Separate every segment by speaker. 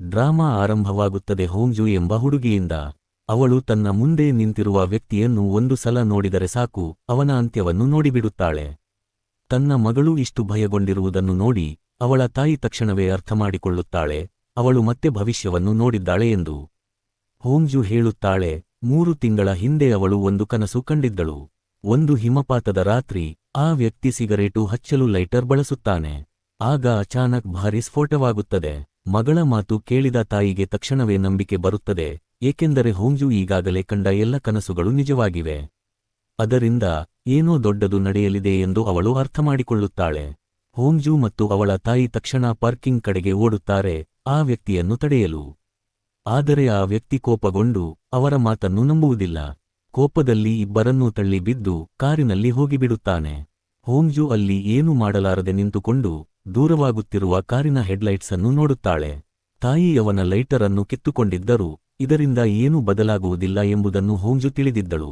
Speaker 1: Drama ಆರಂಭವಾಗುತ್ತದೆ ಹೋಂಜು ಎಂಬ ಹುಡುಗಿಯಿಂದ. ಅವಳು ತನ್ನ ಮುಂದೆ ನಿಂತಿರುವ ವ್ಯಕ್ತಿಯನ್ನು ಒಂದು ಸಲ ನೋಡಿದರೆ ಸಾಕು, ಅವನ ಅಂತ್ಯವನ್ನು ನೋಡಿಬಿಡುತ್ತಾಳೆ. ತನ್ನ ಮಗಳು ಇಷ್ಟು ಭಯಗೊಂಡಿರುವುದನ್ನು ನೋಡಿ ಅವಳ ತಾಯಿ ತಕ್ಷಣವೇ ಅರ್ಥಮಾಡಿಕೊಳ್ಳುತ್ತಾಳೆ, ಅವಳು ಮತ್ತೆ ಭವಿಷ್ಯವನ್ನು ನೋಡಿದ್ದಾಳೆ ಎಂದು. ಹೋಂಜು ಹೇಳುತ್ತಾಳೆ, 3 ತಿಂಗಳ ಹಿಂದೆ ಅವಳು ಒಂದು ಕನಸು ಕಂಡಿದ್ದಳು. ಒಂದು ಹಿಮಪಾತದ ರಾತ್ರಿ, ಆ ವ್ಯಕ್ತಿ ಸಿಗರೇಟು ಹಚ್ಚಲು ಲೈಟರ್ ಬಳಸುತ್ತಾನೆ. ಆಗ ಅಚಾನಕ್ ಭಾರೀ ಸ್ಫೋಟವಾಗುತ್ತದೆ. ಮಗಳ ಮಾತು ಕೇಳಿದ ತಾಯಿಗೆ ತಕ್ಷಣವೇ ನಂಬಿಕೆ ಬರುತ್ತದೆ, ಏಕೆಂದರೆ ಹೋಂಜು ಈಗಾಗಲೇ ಕಂಡ ಎಲ್ಲ ಕನಸುಗಳು ನಿಜವಾಗಿವೆ. ಅದರಿಂದ ಏನೋ ದೊಡ್ಡದು ನಡೆಯಲಿದೆ ಎಂದು ಅವಳು ಅರ್ಥಮಾಡಿಕೊಳ್ಳುತ್ತಾಳೆ. ಹೋಂಜು ಮತ್ತು ಅವಳ ತಾಯಿ ತಕ್ಷಣ ಪಾರ್ಕಿಂಗ್ ಕಡೆಗೆ ಓಡುತ್ತಾರೆ, ಆ ವ್ಯಕ್ತಿಯನ್ನು ತಡೆಯಲು. ಆದರೆ ಆ ವ್ಯಕ್ತಿ ಕೋಪಗೊಂಡು ಅವರ ಮಾತನ್ನು ನಂಬುವುದಿಲ್ಲ. ಕೋಪದಲ್ಲಿ ಇಬ್ಬರನ್ನೂ ತಳ್ಳಿ ಬಿದ್ದು ಕಾರಿನಲ್ಲಿ ಹೋಗಿಬಿಡುತ್ತಾನೆ. ಹೋಂಜು ಅಲ್ಲಿ ಏನೂ ಮಾಡಲಾರದೆ ನಿಂತುಕೊಂಡು ದೂರವಾಗುತ್ತಿರುವ ಕಾರಿನ ಹೆಡ್ಲೈಟ್ಸ್ ಅನ್ನು ನೋಡುತ್ತಾಳೆ. ತಾಯಿ ಅವನ ಲೈಟರ್ ಅನ್ನು ಕಿತ್ತುಕೊಂಡಿದ್ದರು, ಇದರಿಂದ ಏನೂ ಬದಲಾಗುವುದಿಲ್ಲ ಎಂಬುದನ್ನು ಹೋಂಜು ತಿಳಿದಿದ್ದಳು.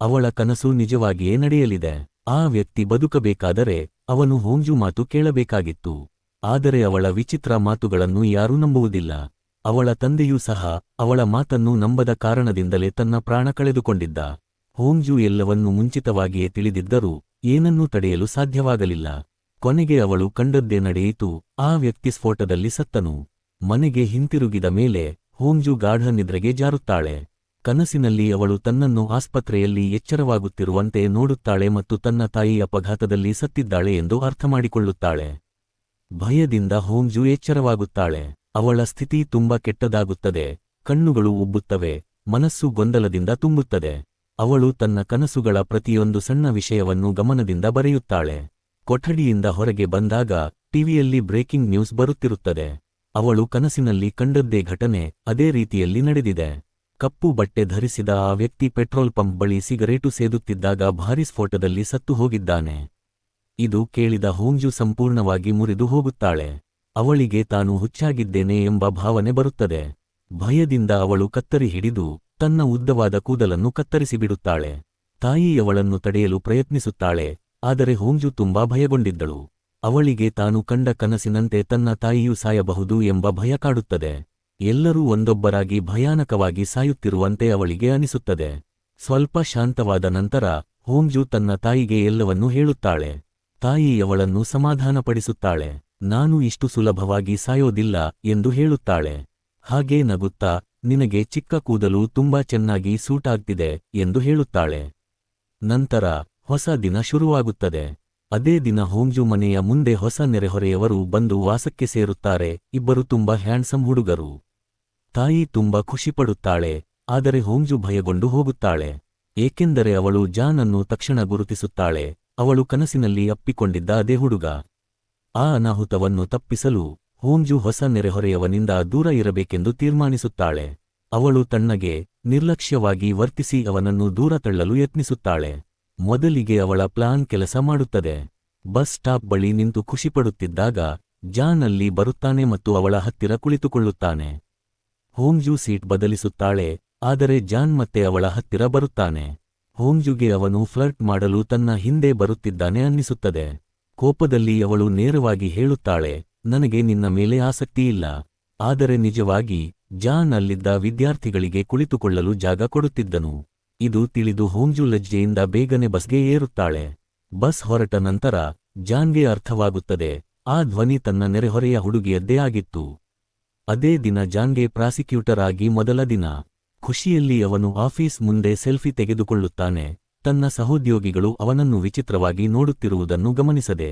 Speaker 1: ಅವಳ ಕನಸು ನಿಜವಾಗಿಯೇ ನಡೆಯಲಿದೆ. ಆ ವ್ಯಕ್ತಿ ಬದುಕಬೇಕಾದರೆ ಅವನು ಹೋಂಜು ಮಾತು ಕೇಳಬೇಕಾಗಿತ್ತು. ಆದರೆ ಅವಳ ವಿಚಿತ್ರ ಮಾತುಗಳನ್ನು ಯಾರೂ ನಂಬುವುದಿಲ್ಲ. ಅವಳ ತಂದೆಯೂ ಸಹ ಅವಳ ಮಾತನ್ನು ನಂಬದ ಕಾರಣದಿಂದಲೇ ತನ್ನ ಪ್ರಾಣ ಕಳೆದುಕೊಂಡಿದ್ದ. ಹೋಂಜು ಎಲ್ಲವನ್ನೂ ಮುಂಚಿತವಾಗಿಯೇ ತಿಳಿದಿದ್ದರೂ ಏನನ್ನೂ ತಡೆಯಲು ಸಾಧ್ಯವಾಗಲಿಲ್ಲ. ಕೊನೆಗೆ ಅವಳು ಕಂಡದ್ದೇ ನಡೆಯಿತು, ಆ ವ್ಯಕ್ತಿ ಸ್ಫೋಟದಲ್ಲಿ ಸತ್ತನು. ಮನೆಗೆ ಹಿಂತಿರುಗಿದ ಮೇಲೆ ಹೋಂಜು ಗಾಢ ನಿದ್ರೆಗೆ ಜಾರುತ್ತಾಳೆ. ಕನಸಿನಲ್ಲಿ ಅವಳು ತನ್ನನ್ನು ಆಸ್ಪತ್ರೆಯಲ್ಲಿ ಎಚ್ಚರವಾಗುತ್ತಿರುವಂತೆ ನೋಡುತ್ತಾಳೆ ಮತ್ತು ತನ್ನ ತಾಯಿ ಅಪಘಾತದಲ್ಲಿ ಸತ್ತಿದ್ದಾಳೆ ಎಂದು ಅರ್ಥಮಾಡಿಕೊಳ್ಳುತ್ತಾಳೆ. ಭಯದಿಂದ ಹೋಂಜು ಎಚ್ಚರವಾಗುತ್ತಾಳೆ. ಅವಳ ಸ್ಥಿತಿ ತುಂಬಾ ಕೆಟ್ಟದಾಗುತ್ತದೆ, ಕಣ್ಣುಗಳು ಉಬ್ಬುತ್ತವೆ, ಮನಸ್ಸು ಗೊಂದಲದಿಂದ ತುಂಬುತ್ತದೆ. ಅವಳು ತನ್ನ ಕನಸುಗಳ ಪ್ರತಿಯೊಂದು ಸಣ್ಣ ವಿಷಯವನ್ನು ಗಮನದಿಂದ ಬರೆಯುತ್ತಾಳೆ. ಕೊಠಡಿಯಿಂದ ಹೊರಗೆ ಬಂದಾಗ ಟಿವಿಯಲ್ಲಿ ಬ್ರೇಕಿಂಗ್ ನ್ಯೂಸ್ ಬರುತ್ತಿರುತ್ತದೆ. ಅವಳು ಕನಸಿನಲ್ಲಿ ಕಂಡದ್ದೇ ಘಟನೆ ಅದೇ ರೀತಿಯಲ್ಲಿ ನಡೆದಿದೆ. ಕಪ್ಪು ಬಟ್ಟೆ ಧರಿಸಿದ ಆ ವ್ಯಕ್ತಿ ಪೆಟ್ರೋಲ್ ಪಂಪ್ ಬಳಿ ಸಿಗರೇಟು ಸೇದುತ್ತಿದ್ದಾಗ ಭಾರೀ ಸ್ಫೋಟದಲ್ಲಿ ಸತ್ತು ಹೋಗಿದ್ದಾನೆ. ಇದು ಕೇಳಿದ ಹೋಂಜು ಸಂಪೂರ್ಣವಾಗಿ ಮುರಿದು ಹೋಗುತ್ತಾಳೆ. ಅವಳಿಗೆ ತಾನು ಹುಚ್ಚಾಗಿದ್ದೇನೆ ಎಂಬ ಭಾವನೆ ಬರುತ್ತದೆ. ಭಯದಿಂದ ಅವಳು ಕತ್ತರಿ ಹಿಡಿದು ತನ್ನ ಉದ್ದವಾದ ಕೂದಲನ್ನು ಕತ್ತರಿಸಿಬಿಡುತ್ತಾಳೆ. ತಾಯಿ ಅವಳನ್ನು ತಡೆಯಲು ಪ್ರಯತ್ನಿಸುತ್ತಾಳೆ, ಆದರೆ ಹೋಂಜು ತುಂಬಾ ಭಯಗೊಂಡಿದ್ದಳು. ಅವಳಿಗೆ ತಾನು ಕಂಡ ಕನಸಿನಂತೆ ತನ್ನ ತಾಯಿಯೂ ಸಾಯಬಹುದು ಎಂಬ ಭಯ ಕಾಡುತ್ತದೆ. ಎಲ್ಲರೂ ಒಂದೊಬ್ಬರಾಗಿ ಭಯಾನಕವಾಗಿ ಸಾಯುತ್ತಿರುವಂತೆ ಅವಳಿಗೆ ಅನಿಸುತ್ತದೆ. ಸ್ವಲ್ಪ ಶಾಂತವಾದ ನಂತರ ಹೋಂಜು ತನ್ನ ತಾಯಿಗೆ ಎಲ್ಲವನ್ನೂ ಹೇಳುತ್ತಾಳೆ. ತಾಯಿ ಅವಳನ್ನು ಸಮಾಧಾನಪಡಿಸುತ್ತಾಳೆ. ನಾನು ಇಷ್ಟು ಸುಲಭವಾಗಿ ಸಾಯೋದಿಲ್ಲ ಎಂದು ಹೇಳುತ್ತಾಳೆ. ಹಾಗೇ ನಗುತ್ತಾ, ನಿನಗೆ ಚಿಕ್ಕ ಕೂದಲು ತುಂಬಾ ಚೆನ್ನಾಗಿ ಸೂಟ್ ಆಗ್ತಿದೆ ಎಂದು ಹೇಳುತ್ತಾಳೆ. ನಂತರ ಹೊಸ ದಿನ ಶುರುವಾಗುತ್ತದೆ. ಅದೇ ದಿನ ಹೋಂಜು ಮನೆಯ ಮುಂದೆ ಹೊಸ ನೆರೆಹೊರೆಯವರು ಬಂದು ವಾಸಕ್ಕೆ ಸೇರುತ್ತಾರೆ. ಇಬ್ಬರು ತುಂಬಾ ಹ್ಯಾಂಡ್ಸಮ್ ಹುಡುಗರು. ತಾಯಿ ತುಂಬಾ ಖುಷಿಪಡುತ್ತಾಳೆ, ಆದರೆ ಹೋಂಜು ಭಯಗೊಂಡು ಹೋಗುತ್ತಾಳೆ. ಏಕೆಂದರೆ ಅವಳು ಜಾನ್ ಅನ್ನು ತಕ್ಷಣ ಗುರುತಿಸುತ್ತಾಳೆ, ಅವಳು ಕನಸಿನಲ್ಲಿ ಅಪ್ಪಿಕೊಂಡಿದ್ದ ಅದೇ ಹುಡುಗ. ಆ ಅನಾಹುತವನ್ನು ತಪ್ಪಿಸಲು ಹೋಂಜು ಹೊಸ ನೆರೆಹೊರೆಯವನಿಂದ ದೂರ ಇರಬೇಕೆಂದು ತೀರ್ಮಾನಿಸುತ್ತಾಳೆ. ಅವಳು ತಣ್ಣಗೆ, ನಿರ್ಲಕ್ಷ್ಯವಾಗಿ ವರ್ತಿಸಿ ಅವನನ್ನು ದೂರ ತಳ್ಳಲು ಯತ್ನಿಸುತ್ತಾಳೆ. ಮೊದಲಿಗೆ ಅವಳ ಪ್ಲಾನ್ ಕೆಲಸ ಮಾಡುತ್ತದೆ. ಬಸ್ ಸ್ಟಾಪ್ ಬಳಿ ನಿಂತು ಖುಷಿಪಡುತ್ತಿದ್ದಾಗ ಜಾನ್ ಅಲ್ಲಿ ಬರುತ್ತಾನೆ ಮತ್ತು ಅವಳ ಹತ್ತಿರ ಕುಳಿತುಕೊಳ್ಳುತ್ತಾನೆ. ಹೋಂಜು ಸೀಟ್ ಬದಲಿಸುತ್ತಾಳೆ, ಆದರೆ ಜಾನ್ ಮತ್ತೆ ಅವಳ ಹತ್ತಿರ ಬರುತ್ತಾನೆ. ಹೋಂಜುಗೆ ಅವನು ಫ್ಲರ್ಟ್ ಮಾಡಲು ತನ್ನ ಹಿಂದೆ ಬರುತ್ತಿದ್ದಾನೆ ಅನ್ನಿಸುತ್ತದೆ. ಕೋಪದಲ್ಲಿ ಅವಳು ನೇರವಾಗಿ ಹೇಳುತ್ತಾಳೆ, ನನಗೆ ನಿನ್ನ ಮೇಲೆ ಆಸಕ್ತಿಯಿಲ್ಲ. ಆದರೆ ನಿಜವಾಗಿ ಜಾನ್ ಅಲ್ಲಿದ್ದ ವಿದ್ಯಾರ್ಥಿಗಳಿಗೆ ಕುಳಿತುಕೊಳ್ಳಲು ಜಾಗ ಕೊಡುತ್ತಿದ್ದನು. ಇದು ತಿಳಿದು ಹೋಂಜು ಲಜ್ಜೆಯಿಂದ ಬೇಗನೆ ಬಸ್ಗೆ ಏರುತ್ತಾಳೆ. ಬಸ್ ಹೊರಟ ನಂತರ ಜಾನ್ಗೆ ಅರ್ಥವಾಗುತ್ತದೆ, ಆ ಧ್ವನಿ ತನ್ನ ನೆರೆಹೊರೆಯ ಹುಡುಗಿಯದ್ದೇ ಆಗಿತ್ತು. ಅದೇ ದಿನ ಜಾನ್ಗೆ ಪ್ರಾಸಿಕ್ಯೂಟರ್ ಆಗಿ ಮೊದಲ ದಿನ. ಖುಷಿಯಲ್ಲಿ ಅವನು ಆಫೀಸ್ ಮುಂದೆ ಸೆಲ್ಫಿ ತೆಗೆದುಕೊಳ್ಳುತ್ತಾನೆ, ತನ್ನ ಸಹೋದ್ಯೋಗಿಗಳು ಅವನನ್ನು ವಿಚಿತ್ರವಾಗಿ ನೋಡುತ್ತಿರುವುದನ್ನು ಗಮನಿಸದೆ.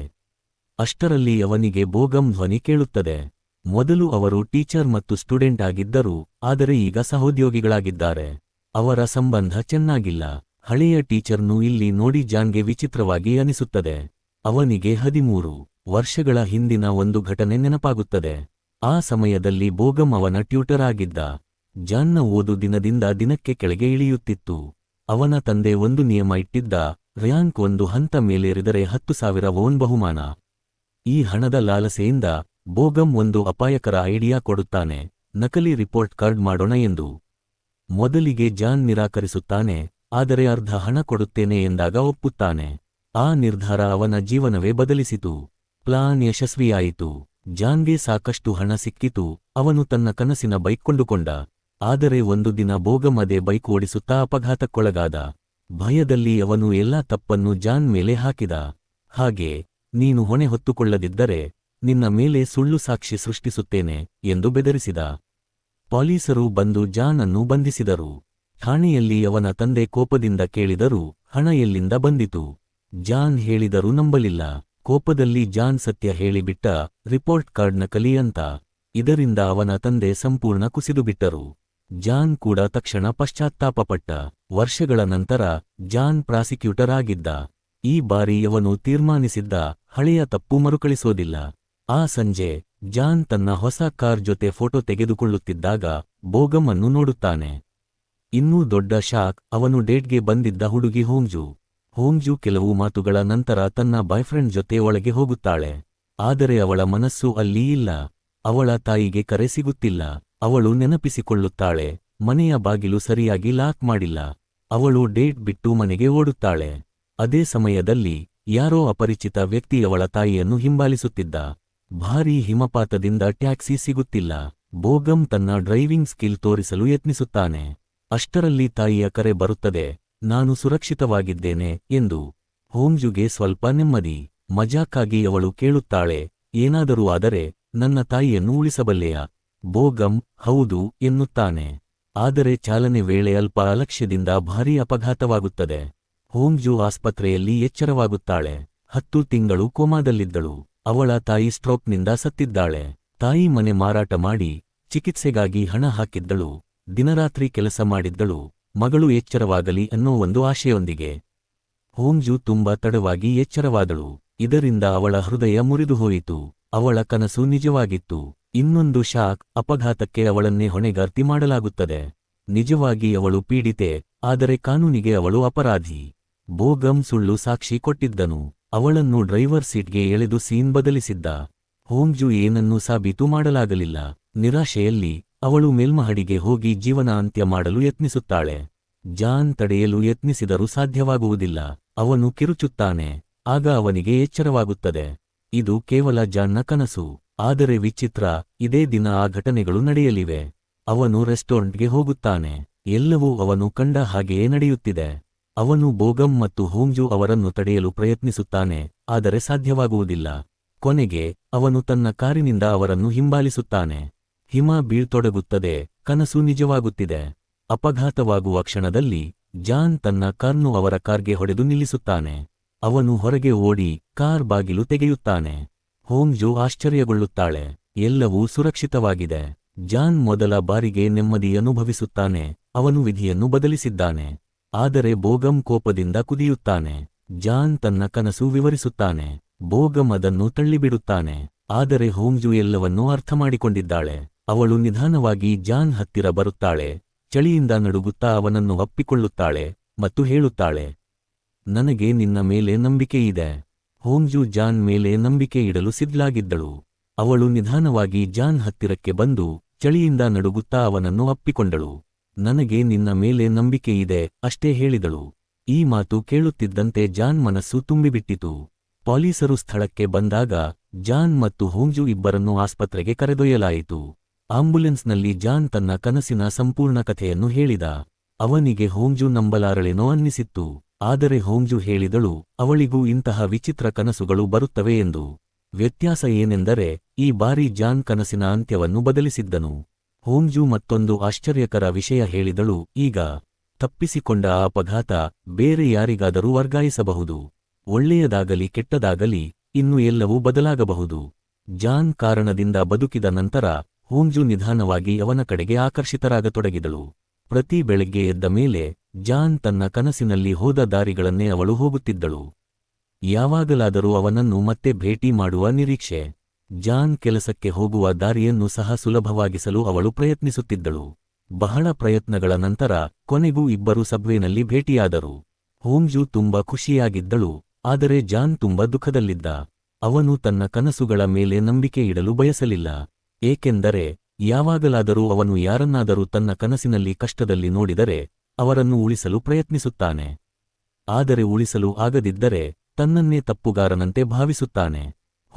Speaker 1: ಅಷ್ಟರಲ್ಲಿ ಅವನಿಗೆ ಬೋಗಂ ಧ್ವನಿ ಕೇಳುತ್ತದೆ. ಮೊದಲು ಅವರು ಟೀಚರ್ ಮತ್ತು ಸ್ಟೂಡೆಂಟ್ ಆಗಿದ್ದರು, ಆದರೆ ಈಗ ಸಹೋದ್ಯೋಗಿಗಳಾಗಿದ್ದಾರೆ. ಅವರ ಸಂಬಂಧ ಚೆನ್ನಾಗಿಲ್ಲ. ಹಳೆಯ ಟೀಚರ್ನು ಇಲ್ಲಿ ನೋಡಿ ಜಾನ್ಗೆ ವಿಚಿತ್ರವಾಗಿ ಅನಿಸುತ್ತದೆ. ಅವನಿಗೆ 13 ವರ್ಷಗಳ ಹಿಂದಿನ ಒಂದು ಘಟನೆ ನೆನಪಾಗುತ್ತದೆ. ಆ ಸಮಯದಲ್ಲಿ ಬೋಗಂ ಅವನ ಟ್ಯೂಟರ್ ಆಗಿದ್ದ. ಜಾನ್ನ ಓದು ದಿನದಿಂದ ದಿನಕ್ಕೆ ಕೆಳಗೆ ಇಳಿಯುತ್ತಿತ್ತು. ಅವನ ತಂದೆ ಒಂದು ನಿಯಮ ಇಟ್ಟಿದ್ದ, ರ್ಯಾಂಕ್ ಒಂದು ಹಂತ ಮೇಲೇರಿದರೆ 10,000 ವೋನ್ ಬಹುಮಾನ. ಈ ಹಣದ ಲಾಲಸೆಯಿಂದ ಬೋಗಂ ಒಂದು ಅಪಾಯಕರ ಐಡಿಯಾ ಕೊಡುತ್ತಾನೆ, ನಕಲಿ ರಿಪೋರ್ಟ್ ಕಾರ್ಡ್ ಮಾಡೋಣ ಎಂದು. ಮೊದಲಿಗೆ ಜಾನ್ ನಿರಾಕರಿಸುತ್ತಾನೆ, ಆದರೆ ಅರ್ಧ ಹಣ ಕೊಡುತ್ತೇನೆ ಎಂದಾಗ ಒಪ್ಪುತ್ತಾನೆ. ಆ ನಿರ್ಧಾರ ಅವನ ಜೀವನವೇ ಬದಲಿಸಿತು. ಪ್ಲಾನ್ ಯಶಸ್ವಿಯಾಯಿತು. ಜಾನ್ಗೆ ಸಾಕಷ್ಟು ಹಣ ಸಿಕ್ಕಿತು, ಅವನು ತನ್ನ ಕನಸಿನ ಬೈಕ್ ಕೊಂಡುಕೊಂಡ. ಆದರೆ ಒಂದು ದಿನ ಬೋಗಮ್ ಅದೇ ಬೈಕ್ ಓಡಿಸುತ್ತಾ ಅಪಘಾತಕ್ಕೊಳಗಾದ. ಭಯದಲ್ಲಿ ಅವನು ಎಲ್ಲಾ ತಪ್ಪನ್ನು ಜಾನ್ ಮೇಲೆ ಹಾಕಿದ. ಹಾಗೆ, ನೀನು ಹೊಣೆ ಹೊತ್ತುಕೊಳ್ಳದಿದ್ದರೆ ನಿನ್ನ ಮೇಲೆ ಸುಳ್ಳು ಸಾಕ್ಷಿ ಸೃಷ್ಟಿಸುತ್ತೇನೆ ಎಂದು ಬೆದರಿಸಿದ. ಪೊಲೀಸರು ಬಂದು ಜಾನ್ ಅನ್ನು ಬಂಧಿಸಿದರು. ಠಾಣೆಯಲ್ಲಿ ಅವನ ತಂದೆ ಕೋಪದಿಂದ ಕೇಳಿದರೂ ಹಣ ಎಲ್ಲಿಂದ ಬಂದಿತು? ಜಾನ್ ಹೇಳಿದರೂ ನಂಬಲಿಲ್ಲ. ಕೋಪದಲ್ಲಿ ಜಾನ್ ಸತ್ಯ ಹೇಳಿಬಿಟ್ಟ, ರಿಪೋರ್ಟ್ ಕಾರ್ಡ್ ನಕಲಿ ಅಂತ. ಇದರಿಂದ ಅವನ ತಂದೆ ಸಂಪೂರ್ಣ ಕುಸಿದುಬಿಟ್ಟರು. ಜಾನ್ ಕೂಡ ತಕ್ಷಣ ಪಶ್ಚಾತ್ತಾಪಪಟ್ಟ. ವರ್ಷಗಳ ನಂತರ ಜಾನ್ ಪ್ರಾಸಿಕ್ಯೂಟರ್ ಆಗಿದ್ದ. ಈ ಬಾರಿ ಅವನು ತೀರ್ಮಾನಿಸಿದ್ದ, ಹಳೆಯ ತಪ್ಪು ಮರುಕಳಿಸೋದಿಲ್ಲ. ಆ ಸಂಜೆ ಜಾನ್ ತನ್ನ ಹೊಸ ಕಾರ್ ಜೊತೆ ಫೋಟೋ ತೆಗೆದುಕೊಳ್ಳುತ್ತಿದ್ದಾಗ ಬೋಗಮ್ ಅನ್ನು ನೋಡುತ್ತಾನೆ. ಇನ್ನೂ ದೊಡ್ಡ ಶಾಕ್, ಅವನು ಡೇಟ್ಗೆ ಬಂದಿದ್ದ ಹುಡುಗಿ ಹೋಂಜು. ಹೋಂಜು ಕೆಲವು ಮಾತುಗಳ ನಂತರ ತನ್ನ ಬಾಯ್ಫ್ರೆಂಡ್ ಜೊತೆ ಒಳಗೆ ಹೋಗುತ್ತಾಳೆ. ಆದರೆ ಅವಳ ಮನಸ್ಸು ಅಲ್ಲಿ ಇಲ್ಲ. ಅವಳ ತಾಯಿಗೆ ಕರೆ ಸಿಗುತ್ತಿಲ್ಲ. ಅವಳು ನೆನಪಿಸಿಕೊಳ್ಳುತ್ತಾಳೆ, ಮನೆಯ ಬಾಗಿಲು ಸರಿಯಾಗಿ ಲಾಕ್ ಮಾಡಿಲ್ಲ. ಅವಳು ಡೇಟ್ ಬಿಟ್ಟು ಮನೆಗೆ ಓಡುತ್ತಾಳೆ. ಅದೇ ಸಮಯದಲ್ಲಿ ಯಾರೋ ಅಪರಿಚಿತ ವ್ಯಕ್ತಿ ಅವಳ ತಾಯಿಯನ್ನು ಹಿಂಬಾಲಿಸುತ್ತಿದ್ದ. ಭಾರೀ ಹಿಮಪಾತದಿಂದ ಟ್ಯಾಕ್ಸಿ ಸಿಗುತ್ತಿಲ್ಲ. ಬೋಗಮ್ ತನ್ನ ಡ್ರೈವಿಂಗ್ ಸ್ಕಿಲ್ ತೋರಿಸಲು ಯತ್ನಿಸುತ್ತಾನೆ. ಅಷ್ಟರಲ್ಲಿ ತಾಯಿಯ ಕರೆ ಬರುತ್ತದೆ, ನಾನು ಸುರಕ್ಷಿತವಾಗಿದ್ದೇನೆ ಎಂದು. ಹೋಂಜುಗೆ ಸ್ವಲ್ಪ ನೆಮ್ಮದಿ. ಮಜಾಕ್ಕಾಗಿ ಅವಳು ಕೇಳುತ್ತಾಳೆ, ಏನಾದರೂ ಆದರೆ ನನ್ನ ತಾಯಿಯನ್ನು ಉಳಿಸಬಲ್ಲೆಯಾ? ಬೋಗಮ್ ಹೌದು ಎನ್ನುತ್ತಾನೆ. ಆದರೆ ಚಾಲನೆ ವೇಳೆ ಅಲ್ಪ ಅಲಕ್ಷ್ಯದಿಂದ ಭಾರೀ ಅಪಘಾತವಾಗುತ್ತದೆ. ಹೋಂಜು ಆಸ್ಪತ್ರೆಯಲ್ಲಿ ಎಚ್ಚರವಾಗುತ್ತಾಳೆ. 10 ತಿಂಗಳು ಕೋಮಾದಲ್ಲಿದ್ದಳು. ಅವಳ ತಾಯಿ ಸ್ಟ್ರೋಕ್ನಿಂದ ಸತ್ತಿದ್ದಾಳೆ. ತಾಯಿ ಮನೆ ಮಾರಾಟ ಮಾಡಿ ಚಿಕಿತ್ಸೆಗಾಗಿ ಹಣ ಹಾಕಿದ್ದಳು. ದಿನರಾತ್ರಿ ಕೆಲಸ ಮಾಡಿದ್ದಳು, ಮಗಳು ಎಚ್ಚರವಾಗಲಿ ಅನ್ನೋ ಒಂದು ಆಶೆಯೊಂದಿಗೆ. ಹೋಂಜು ತುಂಬಾ ತಡವಾಗಿ ಎಚ್ಚರವಾದಳು. ಇದರಿಂದ ಅವಳ ಹೃದಯ ಮುರಿದುಹೋಯಿತು. ಅವಳ ಕನಸು ನಿಜವಾಗಿತ್ತು. ಇನ್ನೊಂದು ಶಾಕ್, ಅಪಘಾತಕ್ಕೆ ಅವಳನ್ನೇ ಹೊಣೆಗಾರ್ತಿ ಮಾಡಲಾಗುತ್ತದೆ. ನಿಜವಾಗಿ ಅವಳು ಪೀಡಿತೆ, ಆದರೆ ಕಾನೂನಿಗೆ ಅವಳು ಅಪರಾಧಿ. ಬೋಗಮ್ ಸುಳ್ಳು ಸಾಕ್ಷಿ ಕೊಟ್ಟಿದ್ದನು. ಅವಳನ್ನು ಡ್ರೈವರ್ ಸೀಟ್ಗೆ ಎಳೆದು ಸೀನ್ ಬದಲಿಸಿದ್ದ. ಹೋಂಜು ಏನನ್ನೂ ಸಾಬೀತು ಮಾಡಲಾಗಲಿಲ್ಲ. ನಿರಾಶೆಯಲ್ಲಿ ಅವಳು ಮೇಲ್ಮಹಡಿಗೆ ಹೋಗಿ ಜೀವನ ಅಂತ್ಯ ಮಾಡಲು ಯತ್ನಿಸುತ್ತಾಳೆ. ಜಾನ್ ತಡೆಯಲು ಯತ್ನಿಸಿದರೂ ಸಾಧ್ಯವಾಗುವುದಿಲ್ಲ. ಅವನು ಕಿರುಚುತ್ತಾನೆ. ಆಗ ಅವನಿಗೆ ಎಚ್ಚರವಾಗುತ್ತದೆ, ಇದು ಕೇವಲ ಜಾನ್ನ ಕನಸು. ಆದರೆ ವಿಚಿತ್ರ, ಇದೇ ದಿನ ಆ ಘಟನೆಗಳು ನಡೆಯಲಿವೆ. ಅವನು ರೆಸ್ಟೋರೆಂಟ್ಗೆ ಹೋಗುತ್ತಾನೆ. ಎಲ್ಲವೂ ಅವನು ಕಂಡ ಹಾಗೆಯೇ ನಡೆಯುತ್ತಿದೆ. ಅವನು ಬೋಗಮ್ ಮತ್ತು ಹೋಂಜು ಅವರನ್ನು ತಡೆಯಲು ಪ್ರಯತ್ನಿಸುತ್ತಾನೆ, ಆದರೆ ಸಾಧ್ಯವಾಗುವುದಿಲ್ಲ. ಕೊನೆಗೆ ಅವನು ತನ್ನ ಕಾರಿನಿಂದ ಅವರನ್ನು ಹಿಂಬಾಲಿಸುತ್ತಾನೆ. ಹಿಮ ಬೀಳ್ತೊಡಗುತ್ತದೆ. ಕನಸು ನಿಜವಾಗುತ್ತಿದೆ. ಅಪಘಾತವಾಗುವ ಕ್ಷಣದಲ್ಲಿ ಜಾನ್ ತನ್ನ ಕಾರ್ನು ಅವರ ಕಾರ್ಗೆ ಹೊಡೆದು ನಿಲ್ಲಿಸುತ್ತಾನೆ. ಅವನು ಹೊರಗೆ ಓಡಿ ಕಾರ್ ಬಾಗಿಲು ತೆಗೆಯುತ್ತಾನೆ. ಹೋಂಜು ಆಶ್ಚರ್ಯಗೊಳ್ಳುತ್ತಾಳೆ. ಎಲ್ಲವೂ ಸುರಕ್ಷಿತವಾಗಿದೆ. ಜಾನ್ ಮೊದಲ ಬಾರಿಗೆ ನೆಮ್ಮದಿ ಅನುಭವಿಸುತ್ತಾನೆ. ಅವನು ವಿಧಿಯನ್ನು ಬದಲಿಸಿದ್ದಾನೆ. ಆದರೆ ಬೋಗಮ್ ಕೋಪದಿಂದ ಕುದಿಯುತ್ತಾನೆ. ಜಾನ್ ತನ್ನ ಕನಸು ವಿವರಿಸುತ್ತಾನೆ. ಬೋಗಮ್ ಅದನ್ನು ತಳ್ಳಿಬಿಡುತ್ತಾನೆ. ಆದರೆ ಹೋಂಜು ಎಲ್ಲವನ್ನೂ ಅರ್ಥಮಾಡಿಕೊಂಡಿದ್ದಾಳೆ. ಅವಳು ನಿಧಾನವಾಗಿ ಜಾನ್ ಹತ್ತಿರ ಬರುತ್ತಾಳೆ. ಚಳಿಯಿಂದ ನಡುಗುತ್ತಾ ಅವನನ್ನು ಅಪ್ಪಿಕೊಳ್ಳುತ್ತಾಳೆ ಮತ್ತು ಹೇಳುತ್ತಾಳೆ, ನನಗೆ ನಿನ್ನ ಮೇಲೆ ನಂಬಿಕೆ ಇದೆ. ಹೋಂಜು ಜಾನ್ ಮೇಲೆ ನಂಬಿಕೆ ಇಡಲು ಸಿದ್ಧಳಾಗಿದ್ದಳು. ಅವಳು ನಿಧಾನವಾಗಿ ಜಾನ್ ಹತ್ತಿರಕ್ಕೆ ಬಂದು ಚಳಿಯಿಂದ ನಡುಗುತ್ತಾ ಅವನನ್ನು ಅಪ್ಪಿಕೊಂಡಳು. ನನಗೆ ನಿನ್ನ ಮೇಲೆ ನಂಬಿಕೆ ಇದೆ ಅಷ್ಟೇ ಹೇಳಿದಳು. ಈ ಮಾತು ಕೇಳುತ್ತಿದ್ದಂತೆ ಜಾನ್ ಮನಸ್ಸು ತುಂಬಿಬಿಟ್ಟಿತು. ಪೊಲೀಸರು ಸ್ಥಳಕ್ಕೆ ಬಂದಾಗ ಜಾನ್ ಮತ್ತು ಹೋಂಜು ಇಬ್ಬರನ್ನೂ ಆಸ್ಪತ್ರೆಗೆ ಕರೆದೊಯ್ಯಲಾಯಿತು. ಆಂಬ್ಯುಲೆನ್ಸ್ನಲ್ಲಿ ಜಾನ್ ತನ್ನ ಕನಸಿನ ಸಂಪೂರ್ಣ ಕಥೆಯನ್ನು ಹೇಳಿದ. ಅವನಿಗೆ ಹೋಂಜು ನಂಬಲಾರಳೇನೋ ಅನ್ನಿಸಿತ್ತು. ಆದರೆ ಹೋಂಜು ಹೇಳಿದಳು, ಅವಳಿಗೂ ಇಂತಹ ವಿಚಿತ್ರ ಕನಸುಗಳು ಬರುತ್ತವೆ ಎಂದು. ವ್ಯತ್ಯಾಸ ಏನೆಂದರೆ, ಈ ಬಾರಿ ಜಾನ್ ಕನಸಿನ ಅಂತ್ಯವನ್ನು ಬದಲಿಸಿದ್ದನು. ಹೋಂಜು ಮತ್ತೊಂದು ಆಶ್ಚರ್ಯಕರ ವಿಷಯ ಹೇಳಿದಳು, ಈಗ ತಪ್ಪಿಸಿಕೊಂಡ ಆ ಅಪಘಾತ ಬೇರೆ ಯಾರಿಗಾದರೂ ವರ್ಗಾಯಿಸಬಹುದು. ಒಳ್ಳೆಯದಾಗಲಿ ಕೆಟ್ಟದಾಗಲಿ, ಇನ್ನು ಎಲ್ಲವೂ ಬದಲಾಗಬಹುದು. ಜಾನ್ ಕಾರಣದಿಂದ ಬದುಕಿದ ನಂತರ ಹೋಂಜು ನಿಧಾನವಾಗಿ ಅವನ ಕಡೆಗೆ ಆಕರ್ಷಿತರಾಗತೊಡಗಿದಳು. ಪ್ರತಿ ಬೆಳಗ್ಗೆ ಎದ್ದ ಮೇಲೆ ಜಾನ್ ತನ್ನ ಕನಸಿನಲ್ಲಿ ಹೋದ ದಾರಿಗಳನ್ನೇ ಅವಳು ಹೋಗುತ್ತಿದ್ದಳು. ಯಾವಾಗಲಾದರೂ ಅವನನ್ನು ಮತ್ತೆ ಭೇಟಿ ಮಾಡುವ ನಿರೀಕ್ಷೆ. ಜಾನ್ ಕೆಲಸಕ್ಕೆ ಹೋಗುವ ದಾರಿಯನ್ನು ಸಹ ಸುಲಭವಾಗಿಸಲು ಅವಳು ಪ್ರಯತ್ನಿಸುತ್ತಿದ್ದಳು. ಬಹಳ ಪ್ರಯತ್ನಗಳ ನಂತರ ಕೊನೆಗೂ ಇಬ್ಬರು ಸಬ್ವೇನಲ್ಲಿ ಭೇಟಿಯಾದರು. ಹೋಂಜು ತುಂಬಾ ಖುಷಿಯಾಗಿದ್ದಳು, ಆದರೆ ಜಾನ್ ತುಂಬಾ ದುಃಖದಲ್ಲಿದ್ದ. ಅವನು ತನ್ನ ಕನಸುಗಳ ಮೇಲೆ ನಂಬಿಕೆ ಇಡಲು ಬಯಸಲಿಲ್ಲ. ಏಕೆಂದರೆ ಯಾವಾಗಲಾದರೂ ಅವನು ಯಾರನ್ನಾದರೂ ತನ್ನ ಕನಸಿನಲ್ಲಿ ಕಷ್ಟದಲ್ಲಿ ನೋಡಿದರೆ ಅವರನ್ನು ಉಳಿಸಲು ಪ್ರಯತ್ನಿಸುತ್ತಾನೆ. ಆದರೆ ಉಳಿಸಲು ಆಗದಿದ್ದರೆ ತನ್ನನ್ನೇ ತಪ್ಪುಗಾರನಂತೆ ಭಾವಿಸುತ್ತಾನೆ.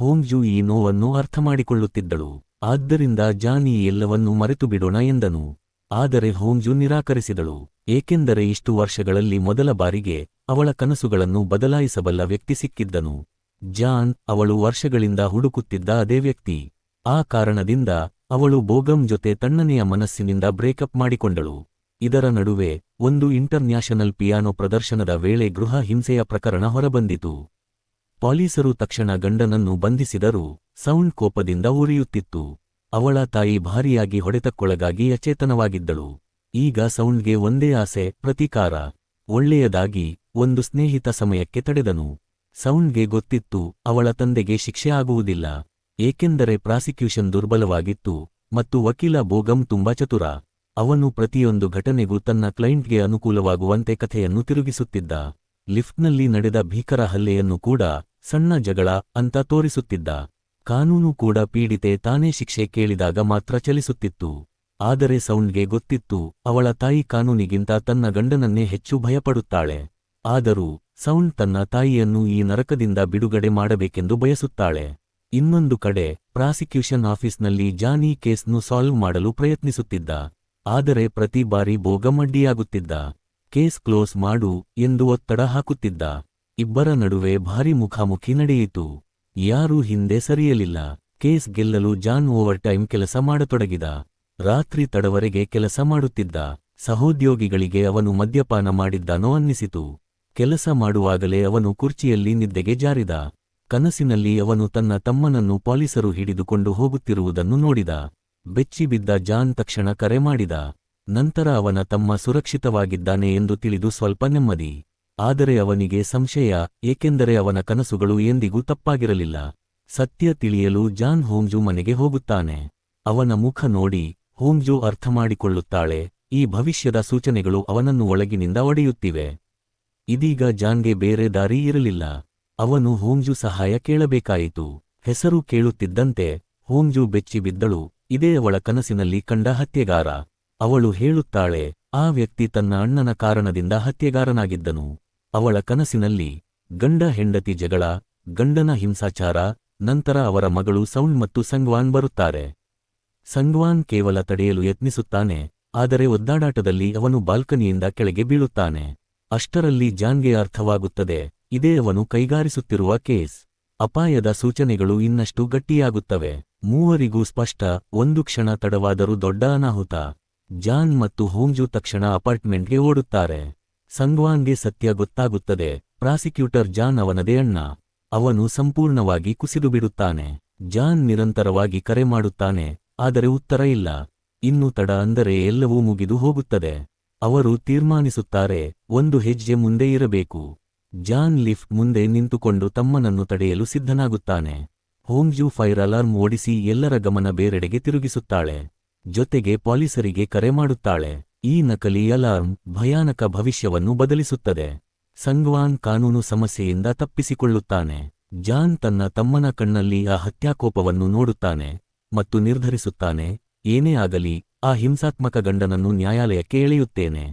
Speaker 1: ಹೋಂಗ್ಜು ಈ ನೋವನ್ನು ಅರ್ಥಮಾಡಿಕೊಳ್ಳುತ್ತಿದ್ದಳು. ಆದ್ದರಿಂದ ಜಾನ್ ಈ ಎಲ್ಲವನ್ನೂ ಮರೆತು ಬಿಡೋಣ ಎಂದನು. ಆದರೆ ಹೋಂಗ್ಜು ನಿರಾಕರಿಸಿದಳು, ಏಕೆಂದರೆ ಇಷ್ಟು ವರ್ಷಗಳಲ್ಲಿ ಮೊದಲ ಬಾರಿಗೆ ಅವಳ ಕನಸುಗಳನ್ನು ಬದಲಾಯಿಸಬಲ್ಲ ವ್ಯಕ್ತಿ ಸಿಕ್ಕಿದ್ದನು. ಜಾನ್ ಅವಳು ವರ್ಷಗಳಿಂದ ಹುಡುಕುತ್ತಿದ್ದ ಅದೇ ವ್ಯಕ್ತಿ. ಆ ಕಾರಣದಿಂದ ಅವಳು ಬೋಗಮ್ ಜೊತೆ ತಣ್ಣನೆಯ ಮನಸ್ಸಿನಿಂದ ಬ್ರೇಕಪ್ ಮಾಡಿಕೊಂಡಳು. ಇದರ ನಡುವೆ ಒಂದು ಇಂಟರ್ನ್ಯಾಷನಲ್ ಪಿಯಾನೋ ಪ್ರದರ್ಶನದ ವೇಳೆ ಗೃಹ ಹಿಂಸೆಯ ಪ್ರಕರಣ ಹೊರಬಂದಿತು. ಪೊಲೀಸರು ತಕ್ಷಣ ಗಂಡನನ್ನು ಬಂಧಿಸಿದರೂ ಸೌಂಡ್ ಕೋಪದಿಂದ ಉರಿಯುತ್ತಿತ್ತು. ಅವಳ ತಾಯಿ ಭಾರಿಯಾಗಿ ಹೊಡೆತಕ್ಕೊಳಗಾಗಿ ಅಚೇತನವಾಗಿದ್ದಳು. ಈಗ ಸೌಂಡ್ಗೆ ಒಂದೇ ಆಸೆ, ಪ್ರತೀಕಾರ. ಒಳ್ಳೆಯದಾಗಿ ಒಂದು ಸ್ನೇಹಿತ ಸಮಯಕ್ಕೆ ತಡೆದನು. ಸೌಂಡ್ಗೆ ಗೊತ್ತಿತ್ತು ಅವಳ ತಂದೆಗೆ ಶಿಕ್ಷೆ ಆಗುವುದಿಲ್ಲ, ಏಕೆಂದರೆ ಪ್ರಾಸಿಕ್ಯೂಷನ್ ದುರ್ಬಲವಾಗಿತ್ತು ಮತ್ತು ವಕೀಲ ಬೋಗಮ್ ತುಂಬಾ ಚತುರ. ಅವನು ಪ್ರತಿಯೊಂದು ಘಟನೆಗೂ ತನ್ನ ಕ್ಲೈಂಟ್ಗೆ ಅನುಕೂಲವಾಗುವಂತೆ ಕಥೆಯನ್ನು ತಿರುಗಿಸುತ್ತಿದ್ದ. ಲಿಫ್ಟ್ನಲ್ಲಿ ನಡೆದ ಭೀಕರ ಹಲ್ಲೆಯನ್ನು ಕೂಡ ಸಣ್ಣ ಜಗಳ ಅಂತ ತೋರಿಸುತ್ತಿದ್ದ. ಕಾನೂನು ಕೂಡ ಪೀಡಿತೆ ತಾನೇ ಶಿಕ್ಷೆ ಕೇಳಿದಾಗ ಮಾತ್ರ ಚಲಿಸುತ್ತಿತ್ತು. ಆದರೆ ಸೌಂಡ್ಗೆ ಗೊತ್ತಿತ್ತು ಅವಳ ತಾಯಿ ಕಾನೂನಿಗಿಂತ ತನ್ನ ಗಂಡನನ್ನೇ ಹೆಚ್ಚು ಭಯಪಡುತ್ತಾಳೆ. ಆದರೂ ಸೌಂಡ್ ತನ್ನ ತಾಯಿಯನ್ನು ಈ ನರಕದಿಂದ ಬಿಡುಗಡೆ ಮಾಡಬೇಕೆಂದು ಬಯಸುತ್ತಾಳೆ. ಇನ್ನೊಂದು ಕಡೆ ಪ್ರಾಸಿಕ್ಯೂಷನ್ ಆಫೀಸ್ನಲ್ಲಿ ಜಾನ್ ಈ ಕೇಸ್ನು ಸಾಲ್ವ್ ಮಾಡಲು ಪ್ರಯತ್ನಿಸುತ್ತಿದ್ದ. ಆದರೆ ಪ್ರತಿ ಬಾರಿ ಬೋಗಮ್ ಅಡ್ಡಿಯಾಗುತ್ತಿದ್ದ. ಕೇಸ್ ಕ್ಲೋಸ್ ಮಾಡು ಎಂದು ಒತ್ತಡ ಹಾಕುತ್ತಿದ್ದ. ಇಬ್ಬರ ನಡುವೆ ಭಾರಿ ಮುಖಾಮುಖಿ ನಡೆಯಿತು. ಯಾರೂ ಹಿಂದೆ ಸರಿಯಲಿಲ್ಲ. ಕೇಸ್ ಗೆಲ್ಲಲು ಜಾನ್ ಓವರ್ ಟೈಮ್ ಕೆಲಸ ಮಾಡತೊಡಗಿದ. ರಾತ್ರಿ ತಡವರೆಗೆ ಕೆಲಸ ಮಾಡುತ್ತಿದ್ದ. ಸಹೋದ್ಯೋಗಿಗಳಿಗೆ ಅವನು ಮದ್ಯಪಾನ ಮಾಡಿದ್ದಾನೋ ಅನ್ನಿಸಿತು. ಕೆಲಸ ಮಾಡುವಾಗಲೇ ಅವನು ಕುರ್ಚಿಯಲ್ಲಿ ನಿದ್ದೆಗೆ ಜಾರಿದ. ಕನಸಿನಲ್ಲಿ ಅವನು ತನ್ನ ತಮ್ಮನನ್ನು ಪೊಲೀಸರು ಹಿಡಿದುಕೊಂಡು ಹೋಗುತ್ತಿರುವುದನ್ನು ನೋಡಿದ. ಬೆಚ್ಚಿಬಿದ್ದ ಜಾನ್ ತಕ್ಷಣ ಕರೆ ಮಾಡಿದ. ನಂತರ ಅವನ ತಮ್ಮ ಸುರಕ್ಷಿತವಾಗಿದ್ದಾನೆ ಎಂದು ತಿಳಿದು ಸ್ವಲ್ಪ ನೆಮ್ಮದಿ. ಆದರೆ ಅವನಿಗೆ ಸಂಶಯ, ಏಕೆಂದರೆ ಅವನ ಕನಸುಗಳು ಎಂದಿಗೂ ತಪ್ಪಾಗಿರಲಿಲ್ಲ. ಸತ್ಯ ತಿಳಿಯಲು ಜಾನ್ ಹೋಂಗ್ಜು ಮನೆಗೆ ಹೋಗುತ್ತಾನೆ. ಅವನ ಮುಖ ನೋಡಿ ಹೋಂಗ್ಜು ಅರ್ಥಮಾಡಿಕೊಳ್ಳುತ್ತಾಳೆ, ಈ ಭವಿಷ್ಯದ ಸೂಚನೆಗಳು ಅವನನ್ನು ಒಳಗಿನಿಂದ ಒಡೆಯುತ್ತಿವೆ. ಇದೀಗ ಜಾನ್ಗೆ ಬೇರೆ ದಾರಿ ಇರಲಿಲ್ಲ. ಅವನು ಹೋಂಗ್ಜು ಸಹಾಯ ಕೇಳಬೇಕಾಯಿತು. ಹೆಸರು ಕೇಳುತ್ತಿದ್ದಂತೆ ಹೋಂಗ್ಜು ಬೆಚ್ಚಿಬಿದ್ದಳು. ಇದೇ ಅವಳ ಕನಸಿನಲ್ಲಿ ಕಂಡ ಹತ್ಯೆಗಾರ. ಅವಳು ಹೇಳುತ್ತಾಳೆ, ಆ ವ್ಯಕ್ತಿ ತನ್ನ ಅಣ್ಣನ ಕಾರಣದಿಂದ ಹತ್ಯೆಗಾರನಾಗಿದ್ದನು. ಅವಳ ಕನಸಿನಲ್ಲಿ ಗಂಡ ಹೆಂಡತಿ ಜಗಳ, ಗಂಡನ ಹಿಂಸಾಚಾರ, ನಂತರ ಅವರ ಮಗಳು ಸೌಂಡ್ ಮತ್ತು ಸಂಗ್ವಾನ್ ಬರುತ್ತಾರೆ. ಸಂಗ್ವಾನ್ ಕೇವಲ ತಡೆಯಲು ಯತ್ನಿಸುತ್ತಾನೆ, ಆದರೆ ಒದ್ದಾಡಾಟದಲ್ಲಿ ಅವನು ಬಾಲ್ಕನಿಯಿಂದ ಕೆಳಗೆ ಬೀಳುತ್ತಾನೆ. ಅಷ್ಟರಲ್ಲಿ ಜಾನ್ಗೆ ಅರ್ಥವಾಗುತ್ತದೆ, ಇದೇ ಅವನು ಕೈಗಾರಿಸುತ್ತಿರುವ ಕೇಸ್. ಅಪಾಯದ ಸೂಚನೆಗಳು ಇನ್ನಷ್ಟು ಗಟ್ಟಿಯಾಗುತ್ತವೆ. ಮೂವರಿಗೂ ಸ್ಪಷ್ಟ, ಒಂದು ಕ್ಷಣ ತಡವಾದರೂ ದೊಡ್ಡ ಅನಾಹುತ. ಜಾನ್ ಮತ್ತು ಹೋಂಗ್ಜು ತಕ್ಷಣ ಅಪಾರ್ಟ್ಮೆಂಟ್ಗೆ ಓಡುತ್ತಾರೆ. ಸಂಗ್ವಾನ್ಗೆ ಸತ್ಯ ಗೊತ್ತಾಗುತ್ತದೆ, ಪ್ರಾಸಿಕ್ಯೂಟರ್ ಜಾನ್ ಅವನದೇ ಅಣ್ಣ. ಅವನು ಸಂಪೂರ್ಣವಾಗಿ ಕುಸಿದುಬಿಡುತ್ತಾನೆ. ಜಾನ್ ನಿರಂತರವಾಗಿ ಕರೆ ಮಾಡುತ್ತಾನೆ, ಆದರೆ ಉತ್ತರ ಇಲ್ಲ. ಇನ್ನು ತಡ ಅಂದರೆ ಎಲ್ಲವೂ ಮುಗಿದು ಹೋಗುತ್ತದೆ. ಅವರು ತೀರ್ಮಾನಿಸುತ್ತಾರೆ, ಒಂದು ಹೆಜ್ಜೆ ಮುಂದೆ ಇರಬೇಕು. ಜಾನ್ ಲಿಫ್ಟ್ ಮುಂದೆ ನಿಂತುಕೊಂಡು ತಮ್ಮನನ್ನು ತಡೆಯಲು ಸಿದ್ಧನಾಗುತ್ತಾನೆ. ಹೋಂಗ್ಜು ಫೈರ್ ಅಲಾರ್ಮ್ ಓಡಿಸಿ ಎಲ್ಲರ ಗಮನ ಬೇರೆಡೆಗೆ ತಿರುಗಿಸುತ್ತಾಳೆ. ಜೊತೆಗೆ ಪೊಲೀಸರಿಗೆ ಕರೆ ಮಾಡುತ್ತಾಳೆ. ಈ ನಕಲಿ ಅಲಾರ್ಮ್ ಭಯಾನಕ ಭವಿಷ್ಯವನ್ನು ಬದಲಿಸುತ್ತದೆ. ಸಂಗ್ವಾನ್ ಕಾನೂನು ಸಮಸ್ಯೆಯಿಂದ ತಪ್ಪಿಸಿಕೊಳ್ಳುತ್ತಾನೆ. ಜಾನ್ ತನ್ನ ತಮ್ಮನ ಕಣ್ಣಲ್ಲಿ ಆ ಹತ್ಯಾಕೋಪವನ್ನು ನೋಡುತ್ತಾನೆ ಮತ್ತು ನಿರ್ಧರಿಸುತ್ತಾನೆ, ಏನೇ ಆಗಲಿ ಆ ಹಿಂಸಾತ್ಮಕ ಗಂಡನನ್ನು ನ್ಯಾಯಾಲಯಕ್ಕೆ ಎಳೆಯುತ್ತೇನೆ.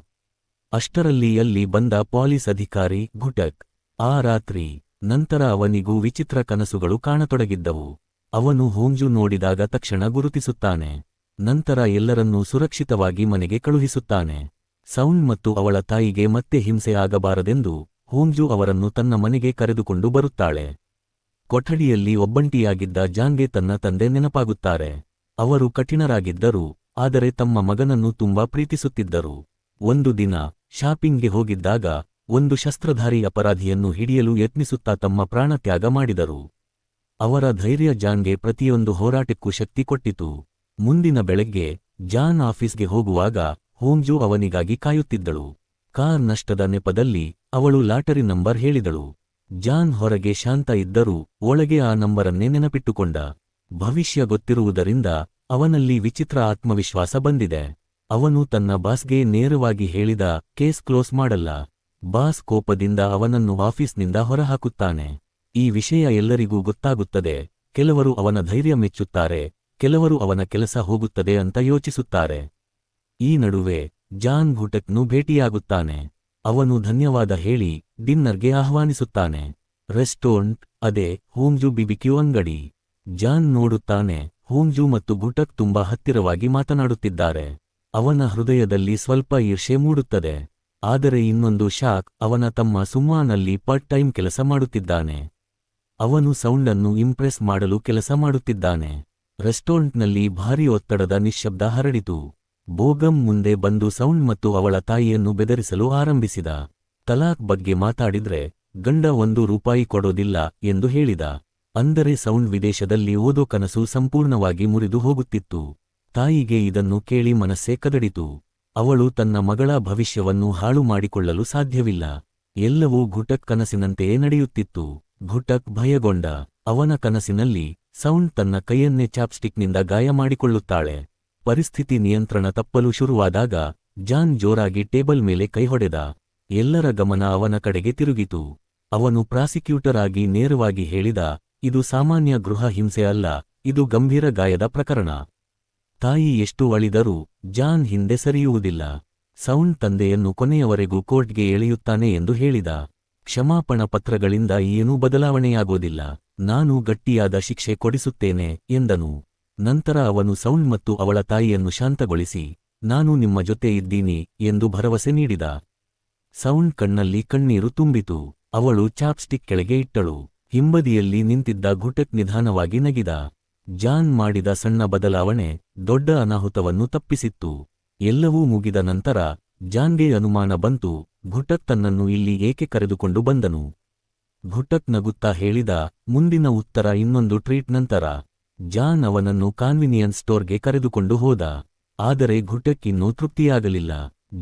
Speaker 1: ಅಷ್ಟರಲ್ಲಿ ಅಲ್ಲಿ ಬಂದ ಪೊಲೀಸ್ ಅಧಿಕಾರಿ ಘುಟಕ್. ಆ ರಾತ್ರಿ ನಂತರ ಅವನಿಗೂ ವಿಚಿತ್ರ ಕನಸುಗಳು ಕಾಣತೊಡಗಿದ್ದವು. ಅವನು ಹೋಂಗ್ಜು ನೋಡಿದಾಗ ತಕ್ಷಣ ಗುರುತಿಸುತ್ತಾನೆ. ನಂತರ ಎಲ್ಲರನ್ನೂ ಸುರಕ್ಷಿತವಾಗಿ ಮನೆಗೆ ಕಳುಹಿಸುತ್ತಾನೆ. ಸೌಂಡ್ ಮತ್ತು ಅವಳ ತಾಯಿಗೆ ಮತ್ತೆ ಹಿಂಸೆ ಆಗಬಾರದೆಂದು ಹೋಂಗ್ಜು ಅವರನ್ನು ತನ್ನ ಮನೆಗೆ ಕರೆದುಕೊಂಡು ಬರುತ್ತಾಳೆ. ಕೊಠಡಿಯಲ್ಲಿ ಒಬ್ಬಂಟಿಯಾಗಿದ್ದ ಜಾನ್ಗೆ ತನ್ನ ತಂದೆ ನೆನಪಾಗುತ್ತಾರೆ. ಅವರು ಕಠಿಣರಾಗಿದ್ದರು, ಆದರೆ ತಮ್ಮ ಮಗನನ್ನು ತುಂಬಾ ಪ್ರೀತಿಸುತ್ತಿದ್ದರು. ಒಂದು ದಿನ ಶಾಪಿಂಗ್ಗೆ ಹೋಗಿದ್ದಾಗ ಒಂದು ಶಸ್ತ್ರಧಾರಿ ಅಪರಾಧಿಯನ್ನು ಹಿಡಿಯಲು ಯತ್ನಿಸುತ್ತಾ ತಮ್ಮ ಪ್ರಾಣತ್ಯಾಗ ಮಾಡಿದರು. ಅವರ ಧೈರ್ಯ ಜಾನ್ಗೆ ಪ್ರತಿಯೊಂದು ಹೋರಾಟಕ್ಕೂ ಶಕ್ತಿ ಕೊಟ್ಟಿತು. ಮುಂದಿನ ಬೆಳಗ್ಗೆ ಜಾನ್ ಆಫೀಸ್ಗೆ ಹೋಗುವಾಗ ಹೋಂಗ್ಜು ಅವನಿಗಾಗಿ ಕಾಯುತ್ತಿದ್ದಳು. ಕಾರ್ ನಷ್ಟದ ನೆಪದಲ್ಲಿ ಅವಳು ಲಾಟರಿ ನಂಬರ್ ಹೇಳಿದಳು. ಜಾನ್ ಹೊರಗೆ ಶಾಂತ ಇದ್ದರೂ ಒಳಗೆ ಆ ನಂಬರನ್ನೇ ನೆನಪಿಟ್ಟುಕೊಂಡ. ಭವಿಷ್ಯ ಗೊತ್ತಿರುವುದರಿಂದ ಅವನಲ್ಲಿ ವಿಚಿತ್ರ ಆತ್ಮವಿಶ್ವಾಸ ಬಂದಿದೆ. ಅವನು ತನ್ನ ಬಾಸ್ಗೆ ನೇರವಾಗಿ ಹೇಳಿದ, ಕೇಸ್ ಕ್ಲೋಸ್ ಮಾಡಲ್ಲ. ಬಾಸ್ ಕೋಪದಿಂದ ಅವನನ್ನು ಆಫೀಸ್ನಿಂದ ಹೊರಹಾಕುತ್ತಾನೆ. ಈ ವಿಷಯ ಎಲ್ಲರಿಗೂ ಗೊತ್ತಾಗುತ್ತದೆ. ಕೆಲವರು ಅವನ ಧೈರ್ಯ ಮೆಚ್ಚುತ್ತಾರೆ, ಕೆಲವರು ಅವನ ಕೆಲಸ ಹೋಗುತ್ತದೆ ಅಂತ ಯೋಚಿಸುತ್ತಾರೆ. ಈ ನಡುವೆ ಜಾನ್ ಘುಟಕ್ನು ಭೇಟಿಯಾಗುತ್ತಾನೆ. ಅವನು ಧನ್ಯವಾದ ಹೇಳಿ ಡಿನ್ನರ್ಗೆ ಆಹ್ವಾನಿಸುತ್ತಾನೆ. ರೆಸ್ಟೋರೆಂಟ್ ಅದೇ ಹೋಮ್ಜು ಬಿಬಿಕ್ಯೂ ಅಂಗಡಿ. ಜಾನ್ ನೋಡುತ್ತಾನೆ, ಹೋಮ್ಜು ಮತ್ತು ಗುಟಕ್ ತುಂಬಾ ಹತ್ತಿರವಾಗಿ ಮಾತನಾಡುತ್ತಿದ್ದಾರೆ. ಅವನ ಹೃದಯದಲ್ಲಿ ಸ್ವಲ್ಪ ಈರ್ಷೆ ಮೂಡುತ್ತದೆ. ಆದರೆ ಇನ್ನೊಂದು ಶಾಕ್, ಅವನ ತಮ್ಮ ಸುಮ್ಮಾನಲ್ಲಿ ಪಾರ್ಟ್ ಟೈಮ್ ಕೆಲಸ ಮಾಡುತ್ತಿದ್ದಾನೆ. ಅವನು ಸೌಂಡನ್ನು ಇಂಪ್ರೆಸ್ ಮಾಡಲು ಕೆಲಸ ಮಾಡುತ್ತಿದ್ದಾನೆ. ರೆಸ್ಟೋರೆಂಟ್ನಲ್ಲಿ ಭಾರೀ ಒತ್ತಡದ ನಿಶ್ಶಬ್ದ ಹರಡಿತು. ಬೋಗಮ್ ಮುಂದೆ ಬಂದು ಸೌಂಡ್ ಮತ್ತು ಅವಳ ತಾಯಿಯನ್ನು ಬೆದರಿಸಲು ಆರಂಭಿಸಿದ. ತಲಾಕ್ ಬಗ್ಗೆ ಮಾತಾಡಿದ್ರೆ ಗಂಡ ₹1 ಕೊಡೋದಿಲ್ಲ ಎಂದು ಹೇಳಿದ. ಅಂದರೆ ಸೌಂಡ್ ವಿದೇಶದಲ್ಲಿ ಓದೋ ಕನಸು ಸಂಪೂರ್ಣವಾಗಿ ಮುರಿದು ಹೋಗುತ್ತಿತ್ತು. ತಾಯಿಗೆ ಇದನ್ನು ಕೇಳಿ ಮನಸ್ಸೇ ಕದಡಿತು. ಅವಳು ತನ್ನ ಮಗಳ ಭವಿಷ್ಯವನ್ನು ಹಾಳು ಮಾಡಿಕೊಳ್ಳಲು ಸಾಧ್ಯವಿಲ್ಲ. ಎಲ್ಲವೂ ಗುಟಕ್ ಕನಸಿನಂತೆಯೇ ನಡೆಯುತ್ತಿತ್ತು. ಗುಟಕ್ ಭಯಗೊಂಡ. ಅವನ ಕನಸಿನಲ್ಲಿ ಸೌಂಡ್ ತನ್ನ ಕೈಯನ್ನೇ ಚಾಪ್ಸ್ಟಿಕ್ನಿಂದ ಗಾಯ ಮಾಡಿಕೊಳ್ಳುತ್ತಾಳೆ. ಪರಿಸ್ಥಿತಿ ನಿಯಂತ್ರಣ ತಪ್ಪಲು ಶುರುವಾದಾಗ ಜಾನ್ ಜೋರಾಗಿ ಟೇಬಲ್ ಮೇಲೆ ಕೈ ಹೊಡೆದ. ಎಲ್ಲರ ಗಮನ ಅವನ ಕಡೆಗೆ ತಿರುಗಿತು. ಅವನು ಪ್ರಾಸಿಕ್ಯೂಟರ್ ಆಗಿ ನೇರವಾಗಿ ಹೇಳಿದ, ಇದು ಸಾಮಾನ್ಯ ಗೃಹ ಹಿಂಸೆ ಅಲ್ಲ, ಇದು ಗಂಭೀರ ಗಾಯದ ಪ್ರಕರಣ. ತಾಯಿ ಎಷ್ಟು ಅಳಿದರೂ ಜಾನ್ ಹಿಂದೆ ಸರಿಯುವುದಿಲ್ಲ. ಸೌಂಡ್ ತಂದೆಯನ್ನು ಕೊನೆಯವರೆಗೂ ಕೋರ್ಟ್ಗೆ ಎಳೆಯುತ್ತಾನೆ ಎಂದು ಹೇಳಿದ. ಕ್ಷಮಾಪಣಾ ಪತ್ರಗಳಿಂದ ಏನೂ ಬದಲಾವಣೆಯಾಗೋದಿಲ್ಲ. ನಾನು ಗಟ್ಟಿಯಾದ ಶಿಕ್ಷೆ ಕೊಡಿಸುತ್ತೇನೆ ಎಂದನು. ನಂತರ ಅವನು ಸೌಂಡ್ ಮತ್ತು ಅವಳ ತಾಯಿಯನ್ನು ಶಾಂತಗೊಳಿಸಿ, ನಾನು ನಿಮ್ಮ ಜೊತೆ ಇದ್ದೀನಿ ಎಂದು ಭರವಸೆ ನೀಡಿದ. ಸೌಂಡ್ ಕಣ್ಣಲ್ಲಿ ಕಣ್ಣೀರು ತುಂಬಿತು. ಅವಳು ಚಾಪ್ಸ್ಟಿಕ್ ಕೆಳಗೆ ಇಟ್ಟಳು. ಹಿಂಬದಿಯಲ್ಲಿ ನಿಂತಿದ್ದ ಗುಟಕ್ ನಿಧಾನವಾಗಿ ನಗಿದ. ಜಾನ್ ಮಾಡಿದ ಸಣ್ಣ ಬದಲಾವಣೆ ದೊಡ್ಡ ಅನಾಹುತವನ್ನು ತಪ್ಪಿಸಿತ್ತು. ಎಲ್ಲವೂ ಮುಗಿದ ನಂತರ ಜಾನ್ಗೆ ಅನುಮಾನ ಬಂತು, ಗುಟಕ್ ತನ್ನನ್ನು ಇಲ್ಲಿ ಏಕೆ ಕರೆದುಕೊಂಡು ಬಂದನು. ಗುಟಕ್ ನಗುತ್ತಾ ಹೇಳಿದ, ಮುಂದಿನ ಉತ್ತರ ಇನ್ನೊಂದು ಟ್ರೀಟ್ ನಂತರ. ಜಾನ್ ಅವನನ್ನು ಕಾನ್ವಿನಿಯನ್ಸ್ ಸ್ಟೋರ್ಗೆ ಕರೆದುಕೊಂಡು ಹೋದ. ಆದರೆ ಗುಟಕ್ ಇನ್ನೂ ತೃಪ್ತಿಯಾಗಲಿಲ್ಲ.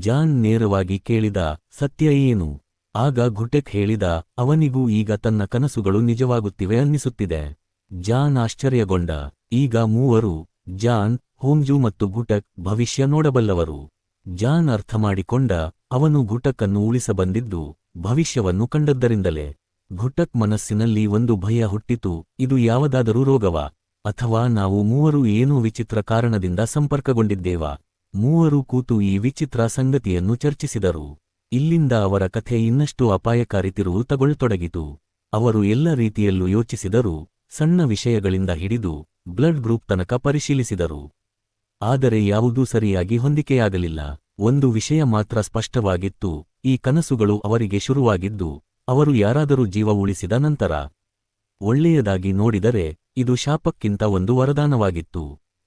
Speaker 1: ಜಾನ್ ನೇರವಾಗಿ ಕೇಳಿದ, ಸತ್ಯ ಏನು? ಆಗ ಗುಟಕ್ ಹೇಳಿದ, ಅವನಿಗೂ ಈಗ ತನ್ನ ಕನಸುಗಳು ನಿಜವಾಗುತ್ತಿವೆ ಅನ್ನಿಸುತ್ತಿದೆ. ಜಾನ್ ಆಶ್ಚರ್ಯಗೊಂಡ. ಈಗ ಮೂವರು, ಜಾನ್, ಹೋಮ್ಜು ಮತ್ತು ಗುಟಕ್, ಭವಿಷ್ಯ ನೋಡಬಲ್ಲವರು. ಜಾನ್ ಅರ್ಥಮಾಡಿಕೊಂಡ, ಅವನು ಗುಟಕ್ ಅನ್ನು ಉಳಿಸಬಂದಿದ್ದು ಭವಿಷ್ಯವನ್ನು ಕಂಡದ್ದರಿಂದಲೇ. ಗುಟಕ್ ಮನಸ್ಸಿನಲ್ಲಿ ಒಂದು ಭಯ ಹುಟ್ಟಿತು, ಇದು ಯಾವುದಾದರೂ ರೋಗವಾ? ಅಥವಾ ನಾವು ಮೂವರು ಏನೋ ವಿಚಿತ್ರ ಕಾರಣದಿಂದ ಸಂಪರ್ಕಗೊಂಡಿದ್ದೇವಾ? ಮೂವರು ಕೂತು ಈ ವಿಚಿತ್ರ ಸಂಗತಿಯನ್ನು ಚರ್ಚಿಸಿದರು. ಇಲ್ಲಿಂದ ಅವರ ಕಥೆ ಇನ್ನಷ್ಟು ಅಪಾಯಕಾರಿ ತಿರುವು ತಗೊಳ್ಳತೊಡಗಿತು. ಅವರು ಎಲ್ಲ ರೀತಿಯಲ್ಲೂ ಯೋಚಿಸಿದರು, ಸಣ್ಣ ವಿಷಯಗಳಿಂದ ಹಿಡಿದು ಬ್ಲಡ್ ಗ್ರೂಪ್ ತನಕ ಪರಿಶೀಲಿಸಿದರು. ಆದರೆ ಯಾವುದೂ ಸರಿಯಾಗಿ ಹೊಂದಿಕೆಯಾಗಲಿಲ್ಲ. ಒಂದು ವಿಷಯ ಮಾತ್ರ ಸ್ಪಷ್ಟವಾಗಿತ್ತು, ಈ ಕನಸುಗಳು ಅವರಿಗೆ ಶುರುವಾಗಿದ್ದು ಅವರು ಯಾರಾದರೂ ಜೀವ ಉಳಿಸಿದ ನಂತರ. ಒಳ್ಳೆಯದಾಗಿ ನೋಡಿದರೆ ಇದು ಶಾಪಕ್ಕಿಂತ ಒಂದು ವರದಾನವಾಗಿತ್ತು.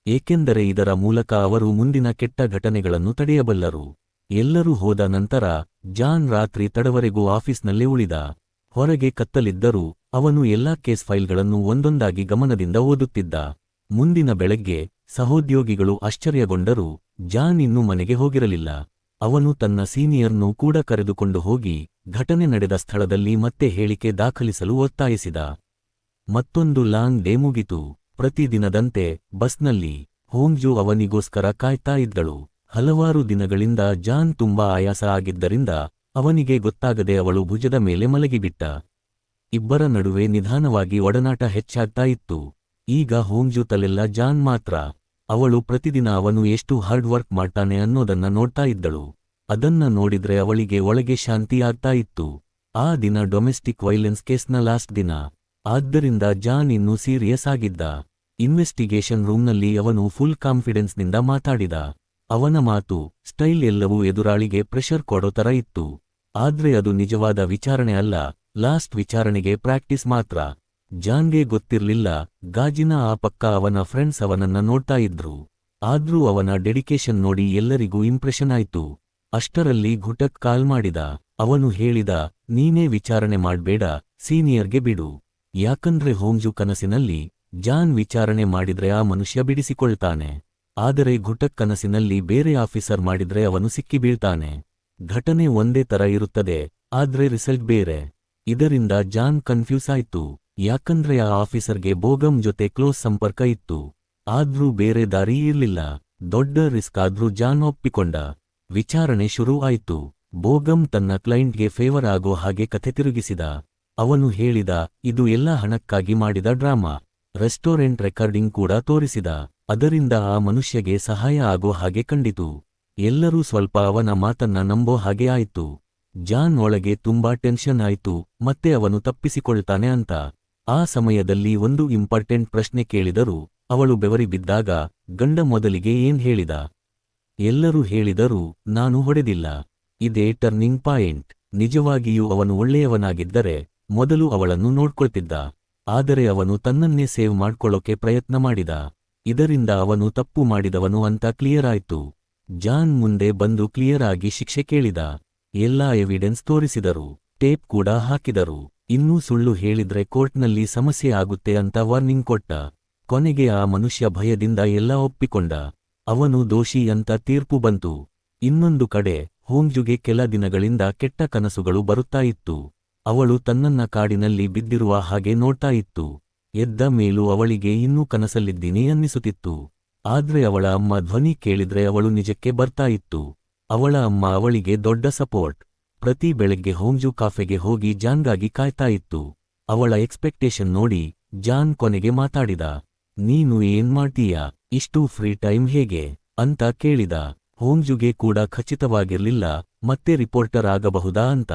Speaker 1: ಏಕೆಂದರೆ ಇದರ ಮೂಲಕ ಅವರು ಮುಂದಿನ ಕೆಟ್ಟ ಘಟನೆಗಳನ್ನು ತಡೆಯಬಲ್ಲರು. ಎಲ್ಲರೂ ಹೋದ ನಂತರ ಜಾನ್ ರಾತ್ರಿ ತಡವರೆಗೂ ಆಫೀಸ್ನಲ್ಲೇ ಉಳಿದ. ಹೊರಗೆ ಕತ್ತಲಿದ್ದರೂ ಅವನು ಎಲ್ಲಾ ಕೇಸ್ ಫೈಲ್ಗಳನ್ನು ಒಂದೊಂದಾಗಿ ಗಮನದಿಂದ ಓದುತ್ತಿದ್ದ. ಮುಂದಿನ ಬೆಳಗ್ಗೆ ಸಹೋದ್ಯೋಗಿಗಳು ಆಶ್ಚರ್ಯಗೊಂಡರು, ಜಾನ್ ಇನ್ನೂ ಮನೆಗೆ ಹೋಗಿರಲಿಲ್ಲ. ಅವನು ತನ್ನ ಸೀನಿಯರ್ನೂ ಕೂಡ ಕರೆದುಕೊಂಡು ಹೋಗಿ ಘಟನೆ ನಡೆದ ಸ್ಥಳದಲ್ಲಿ ಮತ್ತೆ ಹೇಳಿಕೆ ದಾಖಲಿಸಲು ಒತ್ತಾಯಿಸಿದ. ಮತ್ತೊಂದು ಲಾಂಗ್ ಡೇ ಮುಗಿತು. ಪ್ರತಿದಿನದಂತೆ ಬಸ್ನಲ್ಲಿ ಹೋಮ್ಜು ಅವನಿಗೋಸ್ಕರ ಕಾಯ್ತಾ ಇದ್ದಳು. ಹಲವಾರು ದಿನಗಳಿಂದ ಜಾನ್ ತುಂಬಾ ಆಯಾಸ ಆಗಿದ್ದರಿಂದ ಅವನಿಗೆ ಗೊತ್ತಾಗದೆ ಅವಳು ಭುಜದ ಮೇಲೆ ಮಲಗಿಬಿಟ್ಟ. ಇಬ್ಬರ ನಡುವೆ ನಿಧಾನವಾಗಿ ಒಡನಾಟ ಹೆಚ್ಚಾಗ್ತಾ ಇತ್ತು. ಈಗ ಹೋಮ್ಜು ತಲೆಲ್ಲ ಜಾನ್ ಮಾತ್ರ. ಅವಳು ಪ್ರತಿದಿನ ಅವನು ಎಷ್ಟು ಹಾರ್ಡ್ ವರ್ಕ್ ಮಾಡ್ತಾನೆ ಅನ್ನೋದನ್ನ ನೋಡ್ತಾ ಇದ್ದಳು. ಅದನ್ನ ನೋಡಿದ್ರೆ ಅವಳಿಗೆ ಒಳಗೆ ಶಾಂತಿ ಆಗ್ತಾ ಇತ್ತು. ಆ ದಿನ ಡೊಮೆಸ್ಟಿಕ್ ವೈಲೆನ್ಸ್ ಕೇಸ್ನ ಲಾಸ್ಟ್ ದಿನ. ಆದ್ದರಿಂದ ಜಾನ್ ಇನ್ನೂ ಸೀರಿಯಸ್ ಆಗಿದ್ದ. ಇನ್ವೆಸ್ಟಿಗೇಷನ್ ರೂಮ್ನಲ್ಲಿ ಅವನು ಫುಲ್ ಕಾನ್ಫಿಡೆನ್ಸ್ನಿಂದ ಮಾತಾಡಿದ. ಅವನ ಮಾತು, ಸ್ಟೈಲ್ ಎಲ್ಲವೂ ಎದುರಾಳಿಗೆ ಪ್ರೆಷರ್ ಕೊಡೋ ತರ ಇತ್ತು. ಆದ್ರೆ ಅದು ನಿಜವಾದ ವಿಚಾರಣೆ ಅಲ್ಲ, ಲಾಸ್ಟ್ ವಿಚಾರಣೆಗೆ ಪ್ರಾಕ್ಟೀಸ್ ಮಾತ್ರ. ಜಾನ್ಗೆ ಗೊತ್ತಿರ್ಲಿಲ್ಲ, ಗಾಜಿನ ಆ ಪಕ್ಕ ಅವನ ಫ್ರೆಂಡ್ಸ್ ಅವನನ್ನ ನೋಡ್ತಾ ಇದ್ರು. ಆದ್ರೂ ಅವನ ಡೆಡಿಕೇಶನ್ ನೋಡಿ ಎಲ್ಲರಿಗೂ ಇಂಪ್ರೆಷನ್ ಆಯ್ತು. ಅಷ್ಟರಲ್ಲಿ ಗುಟಕ್ ಕಾಲ್ ಮಾಡಿದ. ಅವನು ಹೇಳಿದ, ನೀನೇ ವಿಚಾರಣೆ ಮಾಡ್ಬೇಡ, ಸೀನಿಯರ್ಗೆ ಬಿಡು. ಯಾಕಂದ್ರೆ ಹೋಮ್ಜು ಕನಸಿನಲ್ಲಿ ಜಾನ್ ವಿಚಾರಣೆ ಮಾಡಿದ್ರೆ ಆ ಮನುಷ್ಯ ಬಿಡಿಸಿಕೊಳ್ತಾನೆ. ಆದರೆ ಗುಟಕ್ ಕನಸಿನಲ್ಲಿ ಬೇರೆ ಆಫೀಸರ್ ಮಾಡಿದ್ರೆ ಅವನು ಸಿಕ್ಕಿಬೀಳ್ತಾನೆ. ಘಟನೆ ಒಂದೇ ತರ ಇರುತ್ತದೆ, ಆದ್ರೆ ರಿಸಲ್ಟ್ ಬೇರೆ. ಇದರಿಂದ ಜಾನ್ ಕನ್ಫ್ಯೂಸ್ ಆಯ್ತು. ಯಾಕಂದ್ರೆ ಆ ಆಫೀಸರ್ಗೆ ಬೋಗಮ್ ಜೊತೆ ಕ್ಲೋಸ್ ಸಂಪರ್ಕ ಇತ್ತು. ಆದ್ರೂ ಬೇರೆ ದಾರಿ ಇರ್ಲಿಲ್ಲ. ದೊಡ್ಡ ರಿಸ್ಕ್ ಆದ್ರೂ ಜಾನ್ ಒಪ್ಪಿಕೊಂಡ. ವಿಚಾರಣೆ ಶುರು ಆಯ್ತು. ಬೋಗಮ್ ತನ್ನ ಕ್ಲೈಂಟ್ಗೆ ಫೇವರ್ ಆಗೋ ಹಾಗೆ ಕಥೆ ತಿರುಗಿಸಿದ. ಅವನು ಹೇಳಿದ, ಇದು ಎಲ್ಲ ಹಣಕ್ಕಾಗಿ ಮಾಡಿದ ಡ್ರಾಮಾ. ರೆಸ್ಟೋರೆಂಟ್ ರೆಕಾರ್ಡಿಂಗ್ ಕೂಡ ತೋರಿಸಿದ. ಅದರಿಂದ ಆ ಮನುಷ್ಯಗೆ ಸಹಾಯ ಆಗೋ ಹಾಗೆ ಕಂಡಿತು. ಎಲ್ಲರೂ ಸ್ವಲ್ಪ ಅವನ ಮಾತನ್ನ ನಂಬೋ ಹಾಗೆ ಆಯ್ತು. ಜಾನ್ ಒಳಗೆ ತುಂಬಾ ಟೆನ್ಷನ್ ಆಯ್ತು, ಮತ್ತೆ ಅವನು ತಪ್ಪಿಸಿಕೊಳ್ತಾನೆ ಅಂತ. ಆ ಸಮಯದಲ್ಲಿ ಒಂದು ಇಂಪಾರ್ಟೆಂಟ್ ಪ್ರಶ್ನೆ ಕೇಳಿದರು. ಅವಳು ಬೆವರಿ ಬಿದ್ದಾಗ ಗಂಡ ಮೊದಲಿಗೆ ಏನ್ ಹೇಳಿದ? ಎಲ್ಲರೂ ಹೇಳಿದರು, ನಾನು ಹೊಡೆದಿಲ್ಲ. ಇದೇ ಟರ್ನಿಂಗ್ ಪಾಯಿಂಟ್. ನಿಜವಾಗಿಯೂ ಅವನು ಒಳ್ಳೆಯವನಾಗಿದ್ದರೆ ಮೊದಲು ಅವಳನ್ನು ನೋಡ್ಕೊಳ್ತಿದ್ದ. ಆದರೆ ಅವನು ತನ್ನನ್ನೇ ಸೇವ್ ಮಾಡ್ಕೊಳ್ಳೋಕೆ ಪ್ರಯತ್ನ ಮಾಡಿದ. ಇದರಿಂದ ಅವನು ತಪ್ಪು ಮಾಡಿದವನು ಅಂತ ಕ್ಲಿಯರ್ ಆಯ್ತು. ಜಾನ್ ಮುಂದೆ ಬಂದು ಕ್ಲಿಯರ್ ಆಗಿ ಶಿಕ್ಷೆ ಕೇಳಿದ. ಎಲ್ಲಾ ಎವಿಡೆನ್ಸ್ ತೋರಿಸಿದರು, ಟೇಪ್ ಕೂಡ ಹಾಕಿದರು. ಇನ್ನೂ ಸುಳ್ಳು ಹೇಳಿದ್ರೆ ಕೋರ್ಟ್ನಲ್ಲಿ ಸಮಸ್ಯೆ ಆಗುತ್ತೆ ಅಂತ ವಾರ್ನಿಂಗ್ ಕೊಟ್ಟ. ಕೊನೆಗೆ ಆ ಮನುಷ್ಯ ಭಯದಿಂದ ಎಲ್ಲ ಒಪ್ಪಿಕೊಂಡ. ಅವನು ದೋಷಿ ಅಂತ ತೀರ್ಪು ಬಂತು. ಇನ್ನೊಂದು ಕಡೆ ಹೋಂಗ್ಜುಗೆ ಕೆಲ ದಿನಗಳಿಂದ ಕೆಟ್ಟ ಕನಸುಗಳು ಬರುತ್ತಾ ಇತ್ತು. ಅವಳು ತನ್ನನ್ನ ಕಾಡಿನಲ್ಲಿ ಬಿದ್ದಿರುವ ಹಾಗೆ ನೋಡ್ತಾ ಇತ್ತು. ಎದ್ದ ಮೇಲೂ ಅವಳಿಗೆ ಇನ್ನೂ ಕನಸಲ್ಲಿದ್ದೀನಿ ಅನ್ನಿಸುತ್ತಿತ್ತು. ಆದ್ರೆ ಅವಳ ಅಮ್ಮ ಧ್ವನಿ ಕೇಳಿದ್ರೆ ಅವಳು ನಿಜಕ್ಕೆ ಬರ್ತಾ ಇತ್ತು. ಅವಳ ಅಮ್ಮ ಅವಳಿಗೆ ದೊಡ್ಡ ಸಪೋರ್ಟ್. ಪ್ರತಿ ಬೆಳಗ್ಗೆ ಹೋಂಗ್ಜು ಕಾಫೆಗೆ ಹೋಗಿ ಜಾನ್ಗಾಗಿ ಕಾಯ್ತಾ ಇತ್ತು. ಅವಳ ಎಕ್ಸ್ಪೆಕ್ಟೇಷನ್ ನೋಡಿ ಜಾನ್ ಕೊನೆಗೆ ಮಾತಾಡಿದ. ನೀನು ಏನ್ ಮಾಡ್ತೀಯಾ? ಇಷ್ಟು ಫ್ರೀ ಟೈಮ್ ಹೇಗೆ ಅಂತ ಕೇಳಿದ. ಹೋಂಗ್ಜುಗೆ ಕೂಡ ಖಚಿತವಾಗಿರ್ಲಿಲ್ಲ ಮತ್ತೆ ರಿಪೋರ್ಟರ್ ಆಗಬಹುದಾ ಅಂತ.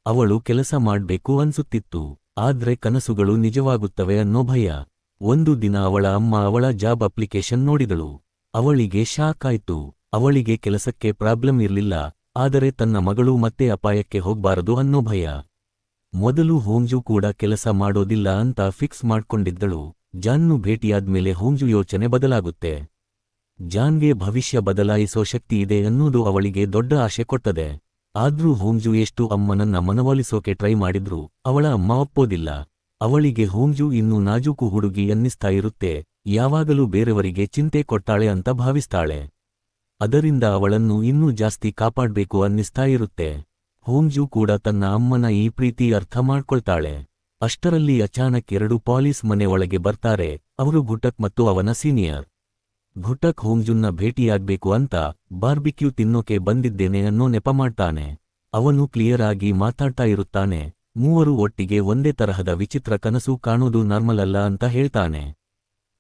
Speaker 1: ಅವಳು ಕೆಲಸ ಮಾಡ್ಬೇಕು ಅನ್ಸುತ್ತಿತ್ತು, ಆದ್ರೆ ಕನಸುಗಳು ನಿಜವಾಗುತ್ತವೆ ಅನ್ನೋ ಭಯ. ಒಂದು ದಿನ ಅವಳ ಅಮ್ಮ ಅವಳ ಜಾಬ್ ಅಪ್ಲಿಕೇಶನ್ ನೋಡಿದಳು. ಅವಳಿಗೆ ಶಾಕ್ ಆಯ್ತು. ಅವಳಿಗೆ ಕೆಲಸಕ್ಕೆ ಪ್ರಾಬ್ಲಮ್ ಇರ್ಲಿಲ್ಲ, ಆದರೆ ತನ್ನ ಮಗಳು ಮತ್ತೆ ಅಪಾಯಕ್ಕೆ ಹೋಗ್ಬಾರದು ಅನ್ನೋ ಭಯ. ಮೊದಲು ಹೋಂಗ್ಜು ಕೂಡ ಕೆಲಸ ಮಾಡೋದಿಲ್ಲ ಅಂತ ಫಿಕ್ಸ್ ಮಾಡ್ಕೊಂಡಿದ್ದಳು. ಜಾನ್ನು ಭೇಟಿಯಾದ್ಮೇಲೆ ಹೋಂಗ್ಜು ಯೋಚನೆ ಬದಲಾಗುತ್ತೆ. ಜಾನ್ಗೆ ಭವಿಷ್ಯ ಬದಲಾಯಿಸೋ ಶಕ್ತಿ ಇದೆ ಅನ್ನೋದು ಅವಳಿಗೆ ದೊಡ್ಡ ಆಶೆ ಕೊಟ್ಟದೆ. ಆದ್ರೂ ಹೋಂಗ್ಜು ಎಷ್ಟು ಅಮ್ಮನನ್ನ ಮನವೊಲಿಸೋಕೆ ಟ್ರೈ ಮಾಡಿದ್ರೂ ಅವಳ ಅಮ್ಮ ಒಪ್ಪೋದಿಲ್ಲ. ಅವಳಿಗೆ ಹೋಂಗ್ಜು ಇನ್ನೂ ನಾಜೂಕು ಹುಡುಗಿ ಅನ್ನಿಸ್ತಾ ಇರುತ್ತೆ, ಯಾವಾಗಲೂ ಬೇರೆಯವರಿಗೆ ಚಿಂತೆ ಕೊಟ್ಟಾಳೆ ಅಂತ ಭಾವಿಸ್ತಾಳೆ. ಅದರಿಂದ ಅವಳನ್ನು ಇನ್ನೂ ಜಾಸ್ತಿ ಕಾಪಾಡ್ಬೇಕು ಅನ್ನಿಸ್ತಾ ಇರುತ್ತೆ. ಹೋಂಗ್ಜು ಕೂಡ ತನ್ನ ಅಮ್ಮನ ಈ ಪ್ರೀತಿ ಅರ್ಥ ಮಾಡ್ಕೊಳ್ತಾಳೆ. ಅಷ್ಟರಲ್ಲಿ ಅಚಾನಕ್ 2 ಪಾಲೀಸ್ ಮನೆ ಒಳಗೆ ಬರ್ತಾರೆ. ಅವರು ಘುಟಕ್ ಮತ್ತು ಅವನ ಸೀನಿಯರ್. ಘುಟಕ್ ಹೋಂಗ್ಜುನ್ನ ಭೇಟಿಯಾಗ್ಬೇಕು ಅಂತ ಬಾರ್ಬಿಕ್ಯೂ ತಿನ್ನೋಕೆ ಬಂದಿದ್ದೇನೆ ಅನ್ನೋ ನೆಪ ಮಾಡ್ತಾನೆ. ಅವನು ಕ್ಲಿಯರ್ ಆಗಿ ಮಾತಾಡ್ತಾ ಇರುತ್ತಾನೆ. ಮೂವರು ಒಟ್ಟಿಗೆ ಒಂದೇ ತರಹದ ವಿಚಿತ್ರ ಕನಸು ಕಾಣೋದು ನಾರ್ಮಲ್ ಅಲ್ಲ ಅಂತ ಹೇಳ್ತಾನೆ.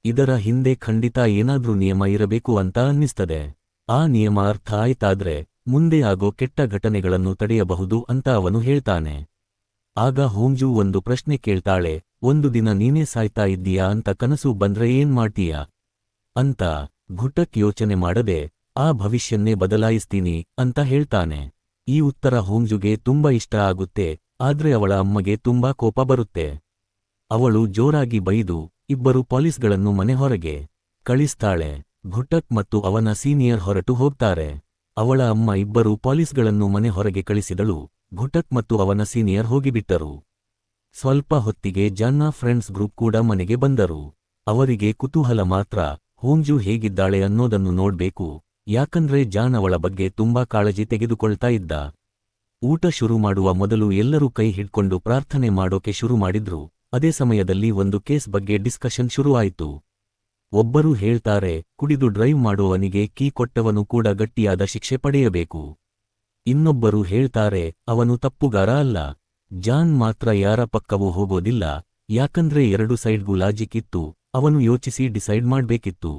Speaker 1: ಇದರ ಹಿಂದೆ ಖಂಡಿತ ಏನಾದ್ರೂ ನಿಯಮ ಇರಬೇಕು ಅಂತ ಅನ್ನಿಸ್ತದೆ. ಆ ನಿಯಮ ಅರ್ಥ ಆಯ್ತಾದ್ರೆ ಮುಂದೆ ಆಗೋ ಕೆಟ್ಟ ಘಟನೆಗಳನ್ನು ತಡೆಯಬಹುದು ಅಂತ ಅವನು ಹೇಳ್ತಾನೆ. ಆಗ ಹೋಂಗ್ಜು ಒಂದು ಪ್ರಶ್ನೆ ಕೇಳ್ತಾಳೆ, ಒಂದು ದಿನ ನೀನೇ ಸಾಯ್ತಾ ಇದ್ದೀಯಾ ಅಂತ ಕನಸು ಬಂದ್ರೆ ಏನ್ ಮಾಡ್ತೀಯಾ ಅಂತ. ಘುಟಕ್ ಯೋಚನೆ ಮಾಡದೆ ಆ ಭವಿಷ್ಯನ್ನೇ ಬದಲಾಯಿಸ್ತೀನಿ ಅಂತ ಹೇಳ್ತಾನೆ. ಈ ಉತ್ತರ ಹೋಂಗ್ಜುಗೆ ತುಂಬಾ ಇಷ್ಟ ಆಗುತ್ತೆ, ಆದ್ರೆ ಅವಳ ಅಮ್ಮಗೆ ತುಂಬಾ ಕೋಪ ಬರುತ್ತೆ. ಅವಳು ಜೋರಾಗಿ ಬೈದು ಇಬ್ಬರು ಪೊಲೀಸ್ಗಳನ್ನು ಮನೆ ಹೊರಗೆ ಕಳಿಸ್ತಾಳೆ. ಘುಟಕ್ ಮತ್ತು ಅವನ ಸೀನಿಯರ್ ಹೊರಟು ಹೋಗ್ತಾರೆ. ಅವಳ ಅಮ್ಮ ಇಬ್ಬರು ಪೊಲೀಸ್ಗಳನ್ನು ಮನೆ ಹೊರಗೆ ಕಳಿಸಿದಳು. ಘುಟಕ್ ಮತ್ತು ಅವನ ಸೀನಿಯರ್ ಹೋಗಿಬಿಟ್ಟರು. ಸ್ವಲ್ಪ ಹೊತ್ತಿಗೆ ಜಾನ್ನ ಫ್ರೆಂಡ್ಸ್ ಗ್ರೂಪ್ ಕೂಡ ಮನೆಗೆ ಬಂದರು. ಅವರಿಗೆ ಕುತೂಹಲ ಮಾತ್ರ, ಹೋಂಗ್ಜು ಹೇಗಿದ್ದಾಳೆ ಅನ್ನೋದನ್ನು ನೋಡ್ಬೇಕು, ಯಾಕಂದ್ರೆ ಜಾನ್ ಅವಳ ಬಗ್ಗೆ ತುಂಬಾ ಕಾಳಜಿ ತೆಗೆದುಕೊಳ್ತಾ ಇದ್ದ. ಊಟ ಶುರು ಮಾಡುವ ಮೊದಲು ಎಲ್ಲರೂ ಕೈ ಹಿಡ್ಕೊಂಡು ಪ್ರಾರ್ಥನೆ ಮಾಡೋಕೆ ಶುರು ಮಾಡಿದ್ರು. ಅದೇ ಸಮಯದಲ್ಲಿ ಒಂದು ಕೇಸ್ ಬಗ್ಗೆ ಡಿಸ್ಕಷನ್ ಶುರುವಾಯಿತು. ಒಬ್ಬರು ಹೇಳ್ತಾರೆ, ಕುಡಿದು ಡ್ರೈವ್ ಮಾಡುವವನಿಗೆ ಕೀ ಕೊಟ್ಟವನು ಕೂಡ ಗಟ್ಟಿಯಾದ ಶಿಕ್ಷೆ ಪಡೆಯಬೇಕು. ಇನ್ನೊಬ್ಬರು ಹೇಳ್ತಾರೆ, ಅವನು ತಪ್ಪುಗಾರ ಅಲ್ಲ. ಜಾನ್ ಮಾತ್ರ ಯಾರ ಪಕ್ಕವೂ ಹೋಗೋದಿಲ್ಲ, ಯಾಕಂದ್ರೆ 2 ಸೈಡ್ಗೂ ಲಾಜಿಕ್ ಇತ್ತು, ಅವನು ಯೋಚಿಸಿ ಡಿಸೈಡ್ ಮಾಡ್ಬೇಕಿತ್ತು.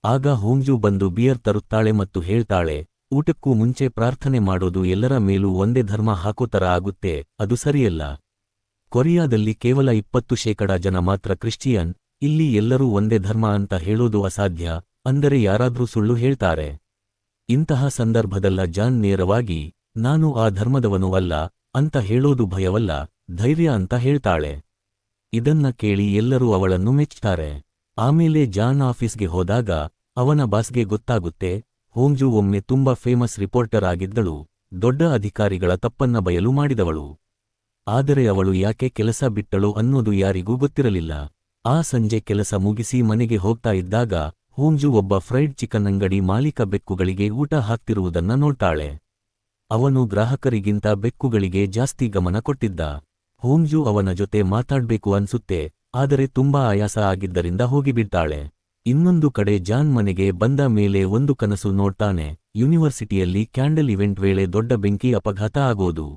Speaker 1: ಆಗ ಹೋಂಗ್ಜು ಬಂದು ಬಿಯರ್ ತರುತ್ತಾಳೆ ಮತ್ತು ಹೇಳ್ತಾಳೆ, ಊಟಕ್ಕೂ ಮುಂಚೆ ಪ್ರಾರ್ಥನೆ ಮಾಡೋದು ಎಲ್ಲರ ಮೇಲೂ ಒಂದೇ ಧರ್ಮ ಹಾಕೋ ತರ ಆಗುತ್ತೆ, ಅದು ಸರಿಯಲ್ಲ. ಕೊರಿಯಾದಲ್ಲಿ ಕೇವಲ 20% ಜನ ಮಾತ್ರ ಕ್ರಿಶ್ಚಿಯನ್, ಇಲ್ಲಿ ಎಲ್ಲರೂ ಒಂದೇ ಧರ್ಮ ಅಂತ ಹೇಳೋದು ಅಸಾಧ್ಯ, ಅಂದರೆ ಯಾರಾದ್ರೂ ಸುಳ್ಳು ಹೇಳ್ತಾರೆ. ಇಂತಹ ಸಂದರ್ಭದಲ್ಲ ಜಾನ್ ನೇರವಾಗಿ, ನಾನು ಆ ಧರ್ಮದವನು ಅಲ್ಲ ಅಂತ ಹೇಳೋದು ಭಯವಲ್ಲ, ಧೈರ್ಯ ಅಂತ ಹೇಳ್ತಾಳೆ. ಇದನ್ನ ಕೇಳಿ ಎಲ್ಲರೂ ಅವಳನ್ನು ಮೆಚ್ತಾರೆ. ಆಮೇಲೆ ಜಾನ್ ಆಫೀಸ್ಗೆ ಹೋದಾಗ ಅವನ ಬಾಸ್ಗೆ ಗೊತ್ತಾಗುತ್ತೆ, ಹೋಂಗ್ಜು ಒಮ್ಮೆ ತುಂಬಾ ಫೇಮಸ್ ರಿಪೋರ್ಟರ್ ಆಗಿದ್ದಳು, ದೊಡ್ಡ ಅಧಿಕಾರಿಗಳ ತಪ್ಪನ್ನ ಬಯಲು ಮಾಡಿದವಳು. ಆದರೆ ಅವಳು ಯಾಕೆ ಕೆಲಸ ಬಿಟ್ಟಳು ಅನ್ನೋದು ಯಾರಿಗೂ ಗೊತ್ತಿರಲಿಲ್ಲ. ಆ ಸಂಜೆ ಕೆಲಸ ಮುಗಿಸಿ ಮನೆಗೆ ಹೋಗ್ತಾ ಇದ್ದಾಗ ಹೋಂಗ್ಜು ಒಬ್ಬ ಫ್ರೈಡ್ ಚಿಕನ್ ಅಂಗಡಿ ಮಾಲೀಕ ಬೆಕ್ಕುಗಳಿಗೆ ಊಟ ಹಾಕ್ತಿರುವುದನ್ನ ನೋಡ್ತಾಳೆ. ಅವನು ಗ್ರಾಹಕರಿಗಿಂತ ಬೆಕ್ಕುಗಳಿಗೆ ಜಾಸ್ತಿ ಗಮನ ಕೊಟ್ಟಿದ್ದ. ಹೋಂಗ್ಜು ಅವನ ಜೊತೆ ಮಾತಾಡ್ಬೇಕು ಅನ್ಸುತ್ತೆ, ಆದರೆ ತುಂಬಾ ಆಯಾಸ ಆಗಿದ್ದರಿಂದ ಹೋಗಿಬಿಡ್ತಾಳೆ. ಇನ್ನೊಂದು ಕಡೆ ಜಾನ್ ಮನೆಗೆ ಬಂದ ಮೇಲೆ ಒಂದು ಕನಸು ನೋಡ್ತಾನೆ, ಯೂನಿವರ್ಸಿಟಿಯಲ್ಲಿ ಕ್ಯಾಂಡಲ್ ಇವೆಂಟ್ ವೇಳೆ ದೊಡ್ಡ ಬೆಂಕಿ ಅಪಘಾತ ಆಗೋದು.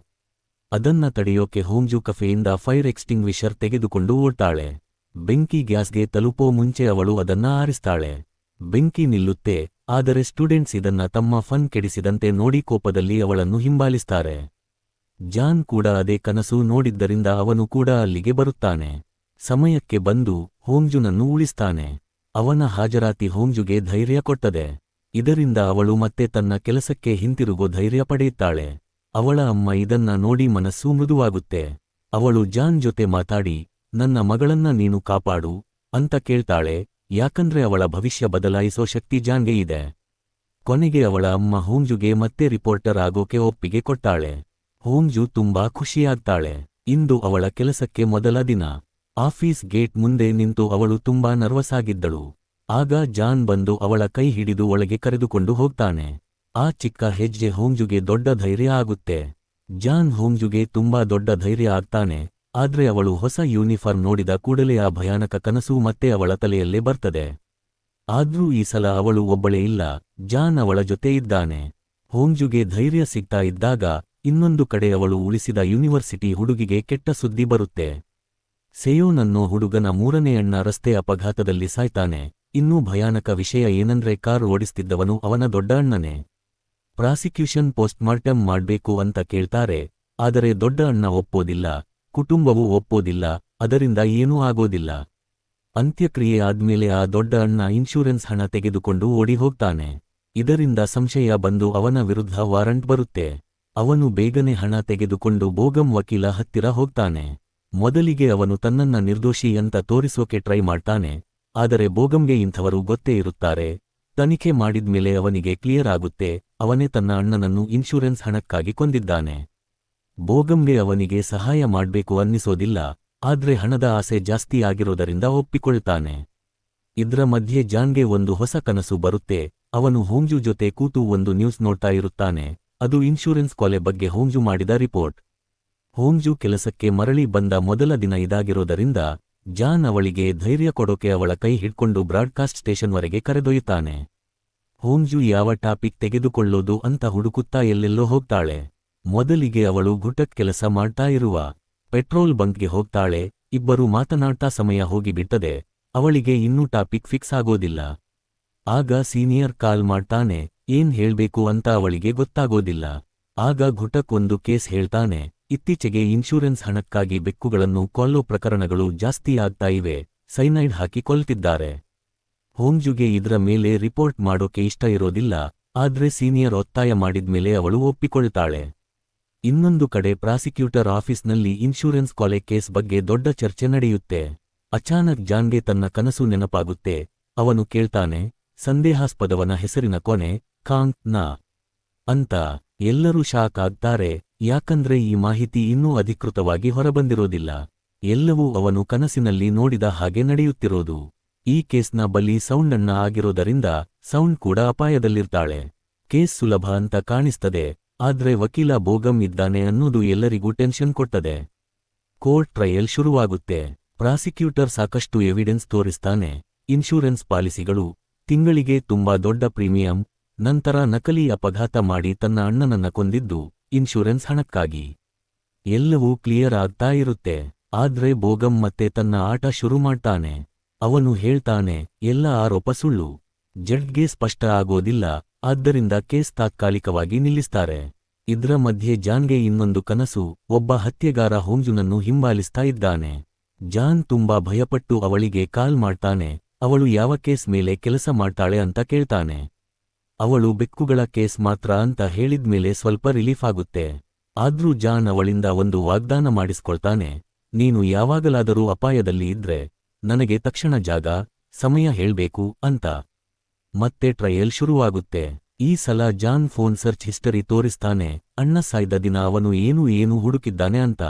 Speaker 1: ಅದನ್ನ ತಡೆಯೋಕೆ ಹೋಂಗ್ಜು ಕಫೆಯಿಂದ ಫೈರ್ ಎಕ್ಸ್ಟಿಂಗ್ವಿಷರ್ ತೆಗೆದುಕೊಂಡು ಓಡ್ತಾಳೆ. ಬೆಂಕಿ ಗ್ಯಾಸ್ಗೆ ತಲುಪೋ ಮುಂಚೆ ಅವಳು ಅದನ್ನ ಆರಿಸ್ತಾಳೆ. ಬೆಂಕಿ ನಿಲ್ಲುತ್ತೆ, ಆದರೆ ಸ್ಟೂಡೆಂಟ್ಸ್ ಇದನ್ನ ತಮ್ಮ ಫನ್ ಕೆಡಿಸಿದಂತೆ ನೋಡಿ ಕೋಪದಲ್ಲಿ ಅವಳನ್ನು ಹಿಂಬಾಲಿಸ್ತಾರೆ. ಜಾನ್ ಕೂಡ ಅದೇ ಕನಸು ನೋಡಿದ್ದರಿಂದ ಅವನು ಕೂಡ ಅಲ್ಲಿಗೆ ಬರುತ್ತಾನೆ. ಸಮಯಕ್ಕೆ ಬಂದು ಹೋಂಜುನನ್ನು ಉಳಿಸ್ತಾನೆ. ಅವನ ಹಾಜರಾತಿ ಹೋಂಜುಗೆ ಧೈರ್ಯ ಕೊಟ್ಟದೆ. ಇದರಿಂದ ಅವಳು ಮತ್ತೆ ತನ್ನ ಕೆಲಸಕ್ಕೆ ಹಿಂತಿರುಗೋ ಧೈರ್ಯ ಪಡೆಯುತ್ತಾಳೆ. ಅವಳ ಅಮ್ಮ ಇದನ್ನ ನೋಡಿ ಮನಸ್ಸು ಮೃದುವಾಗುತ್ತೆ. ಅವಳು ಜಾನ್ ಜೊತೆ ಮಾತಾಡಿ, ನನ್ನ ಮಗಳನ್ನ ನೀನು ಕಾಪಾಡು ಅಂತ ಕೇಳ್ತಾಳೆ, ಯಾಕಂದ್ರೆ ಅವಳ ಭವಿಷ್ಯ ಬದಲಾಯಿಸೋ ಶಕ್ತಿ ಜಾನ್ಗೆ ಇದೆ. ಕೊನೆಗೆ ಅವಳ ಅಮ್ಮ ಹೋಂಜುಗೆ ಮತ್ತೆ ರಿಪೋರ್ಟರ್ ಆಗೋಕೆ ಒಪ್ಪಿಗೆ ಕೊಟ್ಟಾಳೆ. ಹೋಂಜು ತುಂಬಾ ಖುಷಿಯಾಗ್ತಾಳೆ. ಇಂದು ಅವಳ ಕೆಲಸಕ್ಕೆ ಮೊದಲ ದಿನ. ಆಫೀಸ್ ಗೇಟ್ ಮುಂದೆ ನಿಂತು ಅವಳು ತುಂಬಾ ನರ್ವಸ್ ಆಗಿದ್ದಳು. ಆಗ ಜಾನ್ ಬಂದು ಅವಳ ಕೈ ಹಿಡಿದು ಒಳಗೆ ಕರೆದುಕೊಂಡು ಹೋಗ್ತಾನೆ. ಆ ಚಿಕ್ಕ ಹೆಜ್ಜೆ ಹೋಂಜುಗೆ ದೊಡ್ಡ ಧೈರ್ಯ ಆಗುತ್ತೆ. ಜಾನ್ ಹೋಂಜುಗೆ ತುಂಬಾ ದೊಡ್ಡ ಧೈರ್ಯ ಆಗ್ತಾನೆ. ಆದ್ರೆ ಅವಳು ಹೊಸ ಯೂನಿಫಾರ್ಮ್ ನೋಡಿದ ಕೂಡಲೇ ಆ ಭಯಾನಕ ಕನಸು ಮತ್ತೆ ಅವಳ ತಲೆಯಲ್ಲೇ ಬರ್ತದೆ. ಆದ್ರೂ ಈ ಸಲ ಅವಳು ಒಬ್ಬಳೇ ಇಲ್ಲ, ಜಾನ್ ಅವಳ ಜೊತೆ ಇದ್ದಾನೆ. ಹೋಂಜುಗೆ ಧೈರ್ಯ ಸಿಗ್ತಾ ಇದ್ದಾಗ ಇನ್ನೊಂದು ಕಡೆ ಅವಳು ಉಳಿಸಿದ ಯೂನಿವರ್ಸಿಟಿ ಹುಡುಗಿಗೆ ಕೆಟ್ಟ ಸುದ್ದಿ ಬರುತ್ತೆ. ಸೆಯೋನ್ ಅನ್ನೋ ಹುಡುಗನ ಮೂರನೇ ಅಣ್ಣ ರಸ್ತೆ ಅಪಘಾತದಲ್ಲಿ ಸಾಯ್ತಾನೆ. ಇನ್ನೂ ಭಯಾನಕ ವಿಷಯ ಏನಂದ್ರೆ ಕಾರು ಓಡಿಸ್ತಿದ್ದವನು ಅವನ ದೊಡ್ಡ ಅಣ್ಣನೇ. ಪ್ರಾಸಿಕ್ಯೂಷನ್ ಪೋಸ್ಟ್ಮಾರ್ಟಮ್ ಮಾಡ್ಬೇಕು ಅಂತ ಕೇಳ್ತಾರೆ. ಆದರೆ ದೊಡ್ಡ ಅಣ್ಣ ಒಪ್ಪೋದಿಲ್ಲ, ಕುಟುಂಬವೂ ಒಪ್ಪೋದಿಲ್ಲ, ಅದರಿಂದ ಏನೂ ಆಗೋದಿಲ್ಲ. ಅಂತ್ಯಕ್ರಿಯೆ ಆದ್ಮೇಲೆ ಆ ದೊಡ್ಡ ಅಣ್ಣ ಇನ್ಶೂರೆನ್ಸ್ ಹಣ ತೆಗೆದುಕೊಂಡು ಓಡಿ ಹೋಗ್ತಾನೆ. ಇದರಿಂದ ಸಂಶಯ ಬಂದು ಅವನ ವಿರುದ್ಧ ವಾರಂಟ್ ಬರುತ್ತೆ. ಅವನು ಬೇಗನೆ ಹಣ ತೆಗೆದುಕೊಂಡು ಬೋಗಂ ವಕೀಲ ಹತ್ತಿರ ಹೋಗ್ತಾನೆ. ಮೊದಲಿಗೆ ಅವನು ತನ್ನನ್ನ ನಿರ್ದೋಷಿ ಅಂತ ತೋರಿಸೋಕೆ ಟ್ರೈ ಮಾಡ್ತಾನೆ. ಆದರೆ ಬೋಗಂಗೆ ಇಂಥವರು ಗೊತ್ತೇ ಇರುತ್ತಾರೆ. ತನಿಖೆ ಮಾಡಿದ್ಮೇಲೆ ಅವನಿಗೆ ಕ್ಲಿಯರ್ ಆಗುತ್ತೆ, ಅವನೇ ತನ್ನ ಅಣ್ಣನನ್ನು ಇನ್ಶೂರೆನ್ಸ್ ಹಣಕ್ಕಾಗಿ ಕೊಂದಿದ್ದಾನೆ. ಬೋಗಂಗೆ ಅವನಿಗೆ ಸಹಾಯ ಮಾಡ್ಬೇಕು ಅನ್ನಿಸೋದಿಲ್ಲ, ಆದ್ರೆ ಹಣದ ಆಸೆ ಜಾಸ್ತಿ ಆಗಿರೋದರಿಂದ ಒಪ್ಪಿಕೊಳ್ತಾನೆ. ಇದ್ರ ಮಧ್ಯೆ ಜಾನ್ಗೆ ಒಂದು ಹೊಸ ಕನಸು ಬರುತ್ತೆ. ಅವನು ಹೋಂಜು ಜೊತೆ ಕೂತು ಒಂದು ನ್ಯೂಸ್ ನೋಡ್ತಾ ಇರುತ್ತಾನೆ. ಅದು ಇನ್ಶೂರೆನ್ಸ್ ಕೊಲೆ ಬಗ್ಗೆ ಹೋಂಜು ಮಾಡಿದ ರಿಪೋರ್ಟ್. ಹೋಂಜು ಕೆಲಸಕ್ಕೆ ಮರಳಿ ಬಂದ ಮೊದಲ ದಿನ ಇದಾಗಿರೋದರಿಂದ ಜಾನ್ ಅವಳಿಗೆ ಧೈರ್ಯ ಕೊಡೋಕೆ ಅವಳ ಕೈ ಹಿಡ್ಕೊಂಡು ಬ್ರಾಡ್ಕಾಸ್ಟ್ ಸ್ಟೇಷನ್ವರೆಗೆ ಕರೆದೊಯ್ಯುತ್ತಾನೆ. ಹೋಂಜು ಯಾವ ಟಾಪಿಕ್ ತೆಗೆದುಕೊಳ್ಳೋದು ಅಂತ ಹುಡುಕುತ್ತಾ ಎಲ್ಲೆಲ್ಲೋ ಹೋಗ್ತಾಳೆ. ಮೊದಲಿಗೆ ಅವಳು ಗುಟಕ್ ಕೆಲಸ ಮಾಡ್ತಾ ಇರುವ ಪೆಟ್ರೋಲ್ ಬಂಕ್ಗೆ ಹೋಗ್ತಾಳೆ. ಇಬ್ಬರು ಮಾತನಾಡ್ತಾ ಸಮಯ ಹೋಗಿಬಿಟ್ಟದೆ. ಅವಳಿಗೆ ಇನ್ನೂ ಟಾಪಿಕ್ ಫಿಕ್ಸ್ ಆಗೋದಿಲ್ಲ. ಆಗ ಸೀನಿಯರ್ ಕಾಲ್ ಮಾಡ್ತಾನೆ. ಏನ್ ಹೇಳ್ಬೇಕು ಅಂತ ಅವಳಿಗೆ ಗೊತ್ತಾಗೋದಿಲ್ಲ. ಆಗ ಗುಟಕ್ ಒಂದು ಕೇಸ್ ಹೇಳ್ತಾನೆ. ಇತ್ತೀಚೆಗೆ ಇನ್ಶೂರೆನ್ಸ್ ಹಣಕ್ಕಾಗಿ ಬೆಕ್ಕುಗಳನ್ನು ಕೊಲ್ಲೋ ಪ್ರಕರಣಗಳು ಜಾಸ್ತಿ ಆಗ್ತಾ ಇವೆ. ಸೈನೈಡ್ ಹಾಕಿ ಕೊಲ್ತಿದ್ದಾರೆ. ಹೋಂಜುಗೆ ಇದ್ರ ಮೇಲೆ ರಿಪೋರ್ಟ್ ಮಾಡೋಕೆ ಇಷ್ಟ ಇರೋದಿಲ್ಲ, ಆದ್ರೆ ಸೀನಿಯರ್ ಒತ್ತಾಯ ಮಾಡಿದ್ಮೇಲೆ ಅವಳು ಒಪ್ಪಿಕೊಳ್ತಾಳೆ. ಇನ್ನೊಂದು ಕಡೆ ಪ್ರಾಸಿಕ್ಯೂಟರ್ ಆಫೀಸ್ನಲ್ಲಿ ಇನ್ಶೂರೆನ್ಸ್ ಕೊಲೆ ಕೇಸ್ ಬಗ್ಗೆ ದೊಡ್ಡ ಚರ್ಚೆ ನಡೆಯುತ್ತೆ. ಅಚಾನಕ್ ಜಾನ್ಗೆ ತನ್ನ ಕನಸು ನೆನಪಾಗುತ್ತೆ. ಅವನು ಕೇಳ್ತಾನೆ, ಸಂದೇಹಾಸ್ಪದವನ ಹೆಸರಿನ ಕೊನೆ ಕಾಂಗ್ ನ ಅಂತ. ಎಲ್ಲರೂ ಶಾಕ್ ಆಗ್ತಾರೆ, ಯಾಕಂದ್ರೆ ಈ ಮಾಹಿತಿ ಇನ್ನೂ ಅಧಿಕೃತವಾಗಿ ಹೊರಬಂದಿರೋದಿಲ್ಲ. ಎಲ್ಲವೂ ಅವನು ಕನಸಿನಲ್ಲಿ ನೋಡಿದ ಹಾಗೆ ನಡೆಯುತ್ತಿರೋದು. ಈ ಕೇಸ್ನ ಬಲಿ ಸೌಂಡಣ್ಣ ಆಗಿರೋದರಿಂದ ಸೌಂಡ್ ಕೂಡ ಅಪಾಯದಲ್ಲಿರ್ತಾಳೆ. ಕೇಸ್ ಸುಲಭ ಅಂತ ಕಾಣಿಸ್ತದೆ, ಆದ್ರೆ ವಕೀಲ ಬೋಗಂ ಇದ್ದಾನೆ ಅನ್ನೋದು ಎಲ್ಲರಿಗೂ ಟೆನ್ಷನ್ ಕೊಟ್ಟದೆ. ಕೋರ್ಟ್ ಟ್ರಯಲ್ ಶುರುವಾಗುತ್ತೆ. ಪ್ರಾಸಿಕ್ಯೂಟರ್ ಸಾಕಷ್ಟು ಎವಿಡೆನ್ಸ್ ತೋರಿಸ್ತಾನೆ. ಇನ್ಶೂರೆನ್ಸ್ ಪಾಲಿಸಿಗಳು, ತಿಂಗಳಿಗೆ ತುಂಬಾ ದೊಡ್ಡ ಪ್ರೀಮಿಯಂ, ನಂತರ ನಕಲಿ ಅಪಘಾತ ಮಾಡಿ ತನ್ನ ಅಣ್ಣನನ್ನ ಕೊಂದಿದ್ದು ಇನ್ಶೂರೆನ್ಸ್ ಹಣಕ್ಕಾಗಿ. ಎಲ್ಲವೂ ಕ್ಲಿಯರ್ ಆಗ್ತಾ ಇರುತ್ತೆ. ಆದ್ರೆ ಬೋಗಂ ಮತ್ತೆ ತನ್ನ ಆಟ ಶುರು ಮಾಡ್ತಾನೆ. ಅವನು ಹೇಳ್ತಾನೆ, ಎಲ್ಲ ಆರೋಪ ಸುಳ್ಳು. ಜಡ್ಜ್ಗೆ ಸ್ಪಷ್ಟ ಆಗೋದಿಲ್ಲ, ಆದ್ದರಿಂದ ಕೇಸ್ ತಾತ್ಕಾಲಿಕವಾಗಿ ನಿಲ್ಲಿಸ್ತಾರೆ. ಇದ್ರ ಮಧ್ಯೆ ಜಾನ್ಗೆ ಇನ್ನೊಂದು ಕನಸು. ಒಬ್ಬ ಹತ್ಯೆಗಾರ ಹೋಂಜುನನ್ನು ಹಿಂಬಾಲಿಸ್ತಾ ಇದ್ದಾನೆ. ಜಾನ್ ತುಂಬಾ ಭಯಪಟ್ಟು ಅವಳಿಗೆ ಕಾಲ್ ಮಾಡ್ತಾನೆ. ಅವಳು ಯಾವ ಕೇಸ್ ಮೇಲೆ ಕೆಲಸ ಮಾಡ್ತಾಳೆ ಅಂತ ಕೇಳ್ತಾನೆ. ಅವಳು ಬೆಕ್ಕುಗಳ ಕೇಸ್ ಮಾತ್ರ ಅಂತ ಹೇಳಿದ್ಮೇಲೆ ಸ್ವಲ್ಪ ರಿಲೀಫ್ ಆಗುತ್ತೆ. ಆದ್ರೂ ಜಾನ್ ಅವಳಿಂದ ಒಂದು ವಾಗ್ದಾನ ಮಾಡಿಸ್ಕೊಳ್ತಾನೆ. ನೀನು ಯಾವಾಗಲಾದರೂ ಅಪಾಯದಲ್ಲಿ ಇದ್ರೆ ನನಗೆ ತಕ್ಷಣ ಜಾಗ, ಸಮಯ ಹೇಳ್ಬೇಕು ಅಂತ. ಮತ್ತೆ ಟ್ರಯಲ್ ಶುರುವಾಗುತ್ತೆ. ಈ ಸಲ ಜಾನ್ ಫೋನ್ ಸರ್ಚ್ ಹಿಸ್ಟರಿ ತೋರಿಸ್ತಾನೆ. ಅಣ್ಣ ಸಾಯ್ದ ದಿನ ಅವನು ಏನು ಹುಡುಕಿದ್ದಾನೆ ಅಂತ.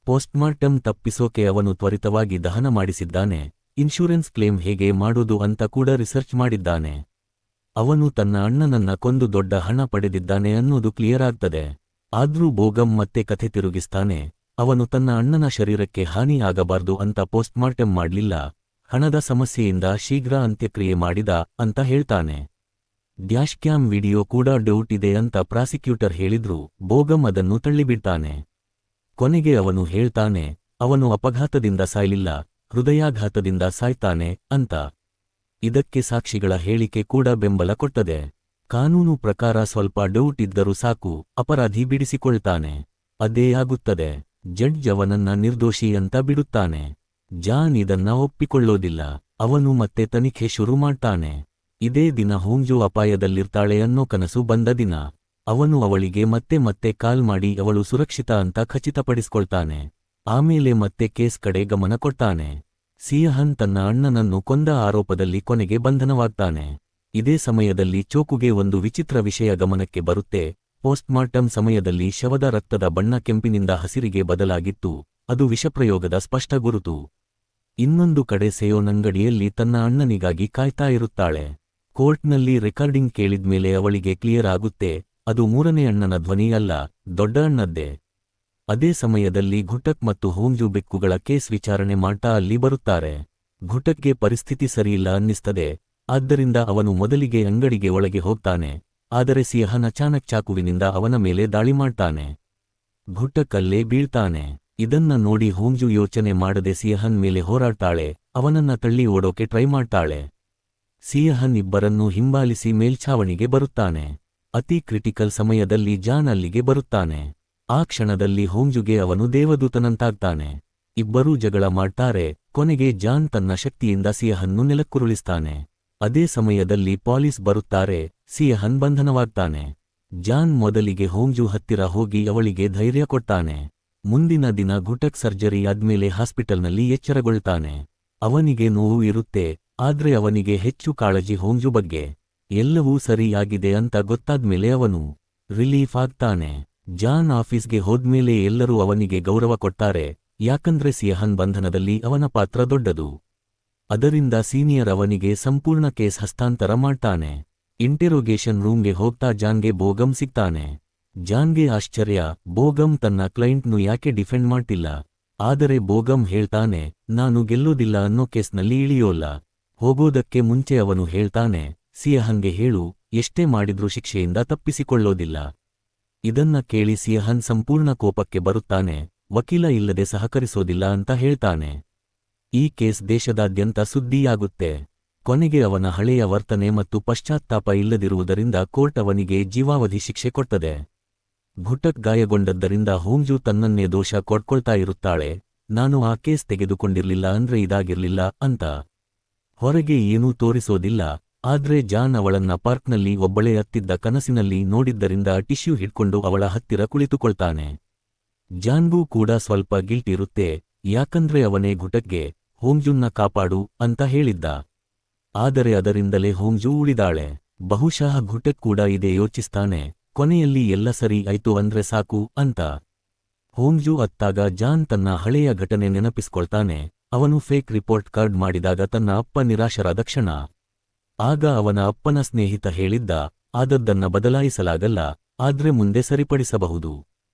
Speaker 1: ಪೋಸ್ಟ್ಮಾರ್ಟಮ್ ತಪ್ಪಿಸೋಕೆ ಅವನು ತ್ವರಿತವಾಗಿ ದಹನ ಮಾಡಿಸಿದ್ದಾನೆ. ಇನ್ಶೂರೆನ್ಸ್ ಕ್ಲೇಮ್ ಹೇಗೆ ಮಾಡೋದು ಅಂತ ಕೂಡ ರಿಸರ್ಚ್ ಮಾಡಿದ್ದಾನೆ. ಅವನು ತನ್ನ ಅಣ್ಣನನ್ನ ಕೊಂದು ದೊಡ್ಡ ಹಣ ಪಡೆದಿದ್ದಾನೆ ಅನ್ನೋದು ಕ್ಲಿಯರ್ ಆಗ್ತದೆ. ಆದ್ರೂ ಬೋಗಂ ಮತ್ತೆ ಕಥೆ ತಿರುಗಿಸ್ತಾನೆ. ಅವನು ತನ್ನ ಅಣ್ಣನ ಶರೀರಕ್ಕೆ ಹಾನಿ ಆಗಬಾರ್ದು ಅಂತ ಪೋಸ್ಟ್ಮಾರ್ಟಮ್ ಮಾಡ್ಲಿಲ್ಲ, ಹಣದ ಸಮಸ್ಯೆಯಿಂದ ಶೀಘ್ರ ಅಂತ್ಯಕ್ರಿಯೆ ಮಾಡಿದ ಅಂತ ಹೇಳ್ತಾನೆ. ಡ್ಯಾಶ್ಕ್ಯಾಮ್ ವಿಡಿಯೋ ಕೂಡ ಡೌಟ್ ಇದೆ ಅಂತ ಪ್ರಾಸಿಕ್ಯೂಟರ್ ಹೇಳಿದ್ರು ಬೋಗಂ ಅದನ್ನು ತಳ್ಳಿಬಿಡ್ತಾನೆ. ಕೊನೆಗೆ ಅವನು ಹೇಳ್ತಾನೆ, ಅವನು ಅಪಘಾತದಿಂದ ಸಾಯ್ಲಿಲ್ಲ, ಹೃದಯಾಘಾತದಿಂದ ಸಾಯ್ತಾನೆ ಅಂತ. ಇದಕ್ಕೆ ಸಾಕ್ಷಿಗಳ ಹೇಳಿಕೆ ಕೂಡ ಬೆಂಬಲ ಕೊಟ್ಟದೆ. ಕಾನೂನು ಪ್ರಕಾರ ಸ್ವಲ್ಪ ಡೌಟ್ ಇದ್ದರೂ ಸಾಕು, ಅಪರಾಧಿ ಬಿಡಿಸಿಕೊಳ್ತಾನೆ. ಅದೇ ಆಗುತ್ತದೆ. ಜಡ್ಜ್ ಅವನನ್ನ ನಿರ್ದೋಷಿ ಅಂತ ಬಿಡುತ್ತಾನೆ. ಜಾನ್ ಇದನ್ನ ಒಪ್ಪಿಕೊಳ್ಳೋದಿಲ್ಲ. ಅವನು ಮತ್ತೆ ತನಿಖೆ ಶುರು ಮಾಡ್ತಾನೆ. ಇದೇ ದಿನ ಹೋಂಜು ಅಪಾಯದಲ್ಲಿರ್ತಾಳೆ ಅನ್ನೋ ಕನಸು ಬಂದ ದಿನ. ಅವನು ಅವಳಿಗೆ ಮತ್ತೆ ಮತ್ತೆ ಕಾಲ್ ಮಾಡಿ ಅವಳು ಸುರಕ್ಷಿತ ಅಂತ ಖಚಿತಪಡಿಸ್ಕೊಳ್ತಾನೆ. ಆಮೇಲೆ ಮತ್ತೆ ಕೇಸ್ ಕಡೆ ಗಮನ ಕೊಡ್ತಾನೆ. ಸಿಯಹನ್ ತನ್ನ ಅಣ್ಣನನ್ನು ಕೊಂದ ಆರೋಪದಲ್ಲಿ ಕೊನೆಗೆ ಬಂಧನವಾಗ್ತಾನೆ. ಇದೇ ಸಮಯದಲ್ಲಿ ಚೋಕುಗೆ ಒಂದು ವಿಚಿತ್ರ ವಿಷಯ ಗಮನಕ್ಕೆ ಬರುತ್ತೆ. ಪೋಸ್ಟ್ಮಾರ್ಟಮ್ ಸಮಯದಲ್ಲಿ ಶವದ ರಕ್ತದ ಬಣ್ಣ ಕೆಂಪಿನಿಂದ ಹಸಿರಿಗೆ ಬದಲಾಗಿತ್ತು. ಅದು ವಿಷಪ್ರಯೋಗದ ಸ್ಪಷ್ಟ ಗುರುತು. ಇನ್ನೊಂದು ಕಡೆ ಸೆಯೋನ್ ಅಂಗಡಿಯಲ್ಲಿ ತನ್ನ ಅಣ್ಣನಿಗಾಗಿ ಕಾಯ್ತಾ ಇರುತ್ತಾಳೆ. ಕೋರ್ಟ್ನಲ್ಲಿ ರೆಕಾರ್ಡಿಂಗ್ ಕೇಳಿದ್ಮೇಲೆ ಅವಳಿಗೆ ಕ್ಲಿಯರ್ ಆಗುತ್ತೆ, ಅದು ಮೂರನೇ ಅಣ್ಣನ ಧ್ವನಿ ಅಲ್ಲ, ದೊಡ್ಡ ಅಣ್ಣದ್ದೇ. ಅದೇ ಸಮಯದಲ್ಲಿ ಘುಟಕ್ ಮತ್ತು ಹೋಂಜು ಬೆಕ್ಕುಗಳ ಕೇಸ್ ವಿಚಾರಣೆ ಮಾಡ್ತಾ ಅಲ್ಲಿ ಬರುತ್ತಾರೆ. ಘುಟಕ್ಗೆ ಪರಿಸ್ಥಿತಿ ಸರಿಯಿಲ್ಲ ಅನ್ನಿಸ್ತದೆ. ಆದ್ದರಿಂದ ಅವನು ಮೊದಲಿಗೆ ಅಂಗಡಿಗೆ ಒಳಗೆ ಹೋಗ್ತಾನೆ. ಆದರೆ ಸಿಯಹನ್ ಅಚಾನಕ್ ಚಾಕುವಿನಿಂದ ಅವನ ಮೇಲೆ ದಾಳಿ ಮಾಡ್ತಾನೆ. ಘುಟಕ್ ಅಲ್ಲೇ ಬೀಳ್ತಾನೆ. ಇದನ್ನ ನೋಡಿ ಹೋಂಜು ಯೋಚನೆ ಮಾಡದೆ ಸಿಯಹನ್ ಮೇಲೆ ಹೋರಾಡ್ತಾಳೆ. ಅವನನ್ನ ತಳ್ಳಿ ಓಡೋಕೆ ಟ್ರೈ ಮಾಡ್ತಾಳೆ. ಸಿಯಹನ್ ಇಬ್ಬರನ್ನೂ ಹಿಂಬಾಲಿಸಿ ಮೇಲ್ಛಾವಣಿಗೆ ಬರುತ್ತಾನೆ. ಅತಿ ಕ್ರಿಟಿಕಲ್ ಸಮಯದಲ್ಲಿ ಜಾನ್ ಅಲ್ಲಿಗೆ ಬರುತ್ತಾನೆ. ಆ ಕ್ಷಣದಲ್ಲಿ ಹೋಂಜುಗೆ ಅವನು ದೇವದೂತನಂತಾಗ್ತಾನೆ. ಇಬ್ಬರೂ ಜಗಳ ಮಾಡ್ತಾರೆ. ಕೊನೆಗೆ ಜಾನ್ ತನ್ನ ಶಕ್ತಿಯಿಂದ ಸಿಯಹನ್ನು ನೆಲಕ್ಕುರುಳಿಸ್ತಾನೆ. ಅದೇ ಸಮಯದಲ್ಲಿ ಪೊಲೀಸ್ ಬರುತ್ತಾರೆ. ಸಿಯಹನ್ ಬಂಧನವಾಗ್ತಾನೆ. ಜಾನ್ ಮೊದಲಿಗೆ ಹೋಂಜು ಹತ್ತಿರ ಹೋಗಿ ಅವಳಿಗೆ ಧೈರ್ಯ ಕೊಡ್ತಾನೆ. ಮುಂದಿನ ದಿನ ಘುಟಕ್ ಸರ್ಜರಿ ಆದ್ಮೇಲೆ ಹಾಸ್ಪಿಟಲ್ನಲ್ಲಿ ಎಚ್ಚರಗೊಳ್ತಾನೆ. ಅವನಿಗೆ ನೋವು ಇರುತ್ತೆ, ಆದ್ರೆ ಅವನಿಗೆ ಹೆಚ್ಚು ಕಾಳಜಿ ಹೋಂಜು ಬಗ್ಗೆ. ಎಲ್ಲವೂ ಸರಿಯಾಗಿದೆ ಅಂತ ಗೊತ್ತಾದ್ಮೇಲೆ ಅವನು ರಿಲೀಫ್ ಆಗ್ತಾನೆ. ಜಾನ್ ಆಫೀಸ್ಗೆ ಹೋದ್ಮೇಲೆ ಎಲ್ಲರೂ ಅವನಿಗೆ ಗೌರವ ಕೊಡ್ತಾರೆ. ಯಾಕಂದ್ರೆ ಸಿಯಹನ್ ಬಂಧನದಲ್ಲಿ ಅವನ ಪಾತ್ರ ದೊಡ್ಡದು. ಅದರಿಂದ ಸೀನಿಯರ್ ಅವನಿಗೆ ಸಂಪೂರ್ಣ ಕೇಸ್ ಹಸ್ತಾಂತರ ಮಾಡ್ತಾನೆ. ಇಂಟೆರೋಗೇಷನ್ ರೂಮ್ಗೆ ಹೋಗ್ತಾ ಜಾನ್ಗೆ ಬೋಗಮ್ ಸಿಗ್ತಾನೆ. ಜಾನ್ಗೆ ಆಶ್ಚರ್ಯ, ಬೋಗಮ್ ತನ್ನ ಕ್ಲೈಂಟ್ನು ಯಾಕೆ ಡಿಫೆಂಡ್ ಮಾಡ್ತಿಲ್ಲ. ಆದರೆ ಬೋಗಮ್ ಹೇಳ್ತಾನೆ, ನಾನು ಗೆಲ್ಲೋದಿಲ್ಲ ಅನ್ನೋ ಕೇಸ್ನಲ್ಲಿ ಇಳಿಯೋಲ್ಲ. ಹೋಗೋದಕ್ಕೆ ಮುಂಚೆ ಅವನು ಹೇಳ್ತಾನೆ, ಸಿಯಹನ್ಗೆ ಹೇಳು, ಎಷ್ಟೇ ಮಾಡಿದ್ರೂ ಶಿಕ್ಷೆಯಿಂದ ತಪ್ಪಿಸಿಕೊಳ್ಳೋದಿಲ್ಲ. ಇದನ್ನ ಕೇಳಿ ಸಿಯಹನ್ ಸಂಪೂರ್ಣ ಕೋಪಕ್ಕೆ ಬರುತ್ತಾನೆ. ವಕೀಲ ಇಲ್ಲದೆ ಸಹಕರಿಸೋದಿಲ್ಲ ಅಂತ ಹೇಳ್ತಾನೆ. ಈ ಕೇಸ್ ದೇಶದಾದ್ಯಂತ ಸುದ್ದಿಯಾಗುತ್ತೆ. ಕೊನೆಗೆ ಅವನ ಹಳೆಯ ವರ್ತನೆ ಮತ್ತು ಪಶ್ಚಾತ್ತಾಪ ಇಲ್ಲದಿರುವುದರಿಂದ ಕೋರ್ಟ್ ಅವನಿಗೆ ಜೀವಾವಧಿ ಶಿಕ್ಷೆ ಕೊಡ್ತದೆ. ಘುಟಕ್ ಗಾಯಗೊಂಡದ್ದರಿಂದ ಹೋಂಜು ತನ್ನನ್ನೇ ದೋಷ ಕೊಡ್ಕೊಳ್ತಾ ಇರುತ್ತಾಳೆ. ನಾನು ಆ ಕೇಸ್ ತೆಗೆದುಕೊಂಡಿರ್ಲಿಲ್ಲ ಅಂದ್ರೆ ಇದಾಗಿರ್ಲಿಲ್ಲ ಅಂತ. ಹೊರಗೆ ಏನೂ ತೋರಿಸೋದಿಲ್ಲ. ಆದ್ರೆ ಜಾನ್ ಅವಳನ್ನ ಪಾರ್ಕ್ನಲ್ಲಿ ಒಬ್ಬಳೇ ಅತ್ತಿದ್ದ ಕನಸಿನಲ್ಲಿ ನೋಡಿದ್ದರಿಂದ ಟಿಶ್ಯೂ ಹಿಡ್ಕೊಂಡು ಅವಳ ಹತ್ತಿರ ಕುಳಿತುಕೊಳ್ತಾನೆ. ಜಾನ್ಗೂ ಕೂಡ ಸ್ವಲ್ಪ ಗಿಲ್ಟ್ ಇರುತ್ತೆ. ಯಾಕಂದ್ರೆ ಅವನೇ ಘುಟಕ್ಗೆ ಹೋಂಜುನ್ನ ಕಾಪಾಡು ಅಂತ ಹೇಳಿದ್ದ. ಆದರೆ ಅದರಿಂದಲೇ ಹೋಂಜು ಉಳಿದಾಳೆ. ಬಹುಶಃ ಘುಟಕ್ ಕೂಡ ಇದೇ ಯೋಚಿಸ್ತಾನೆ, ಕೊನೆಯಲ್ಲಿ ಎಲ್ಲ ಸರಿ ಆಯ್ತು ಅಂದ್ರೆ ಸಾಕು ಅಂತ. ಹೋಂಜು ಅತ್ತಾಗ ಜಾನ್ ತನ್ನ ಹಳೆಯ ಘಟನೆ ನೆನಪಿಸ್ಕೊಳ್ತಾನೆ. ಅವನು ಫೇಕ್ ರಿಪೋರ್ಟ್ ಕಾರ್ಡ್ ಮಾಡಿದಾಗ ತನ್ನ ಅಪ್ಪ ನಿರಾಶರಾದ ಕ್ಷಣ. ಆಗ ಅವನ ಅಪ್ಪನ ಸ್ನೇಹಿತ ಹೇಳಿದ್ದ, ಆದದ್ದನ್ನ ಬದಲಾಯಿಸಲಾಗಲ್ಲ, ಆದ್ರೆ ಮುಂದೆ ಸರಿಪಡಿಸಬಹುದು.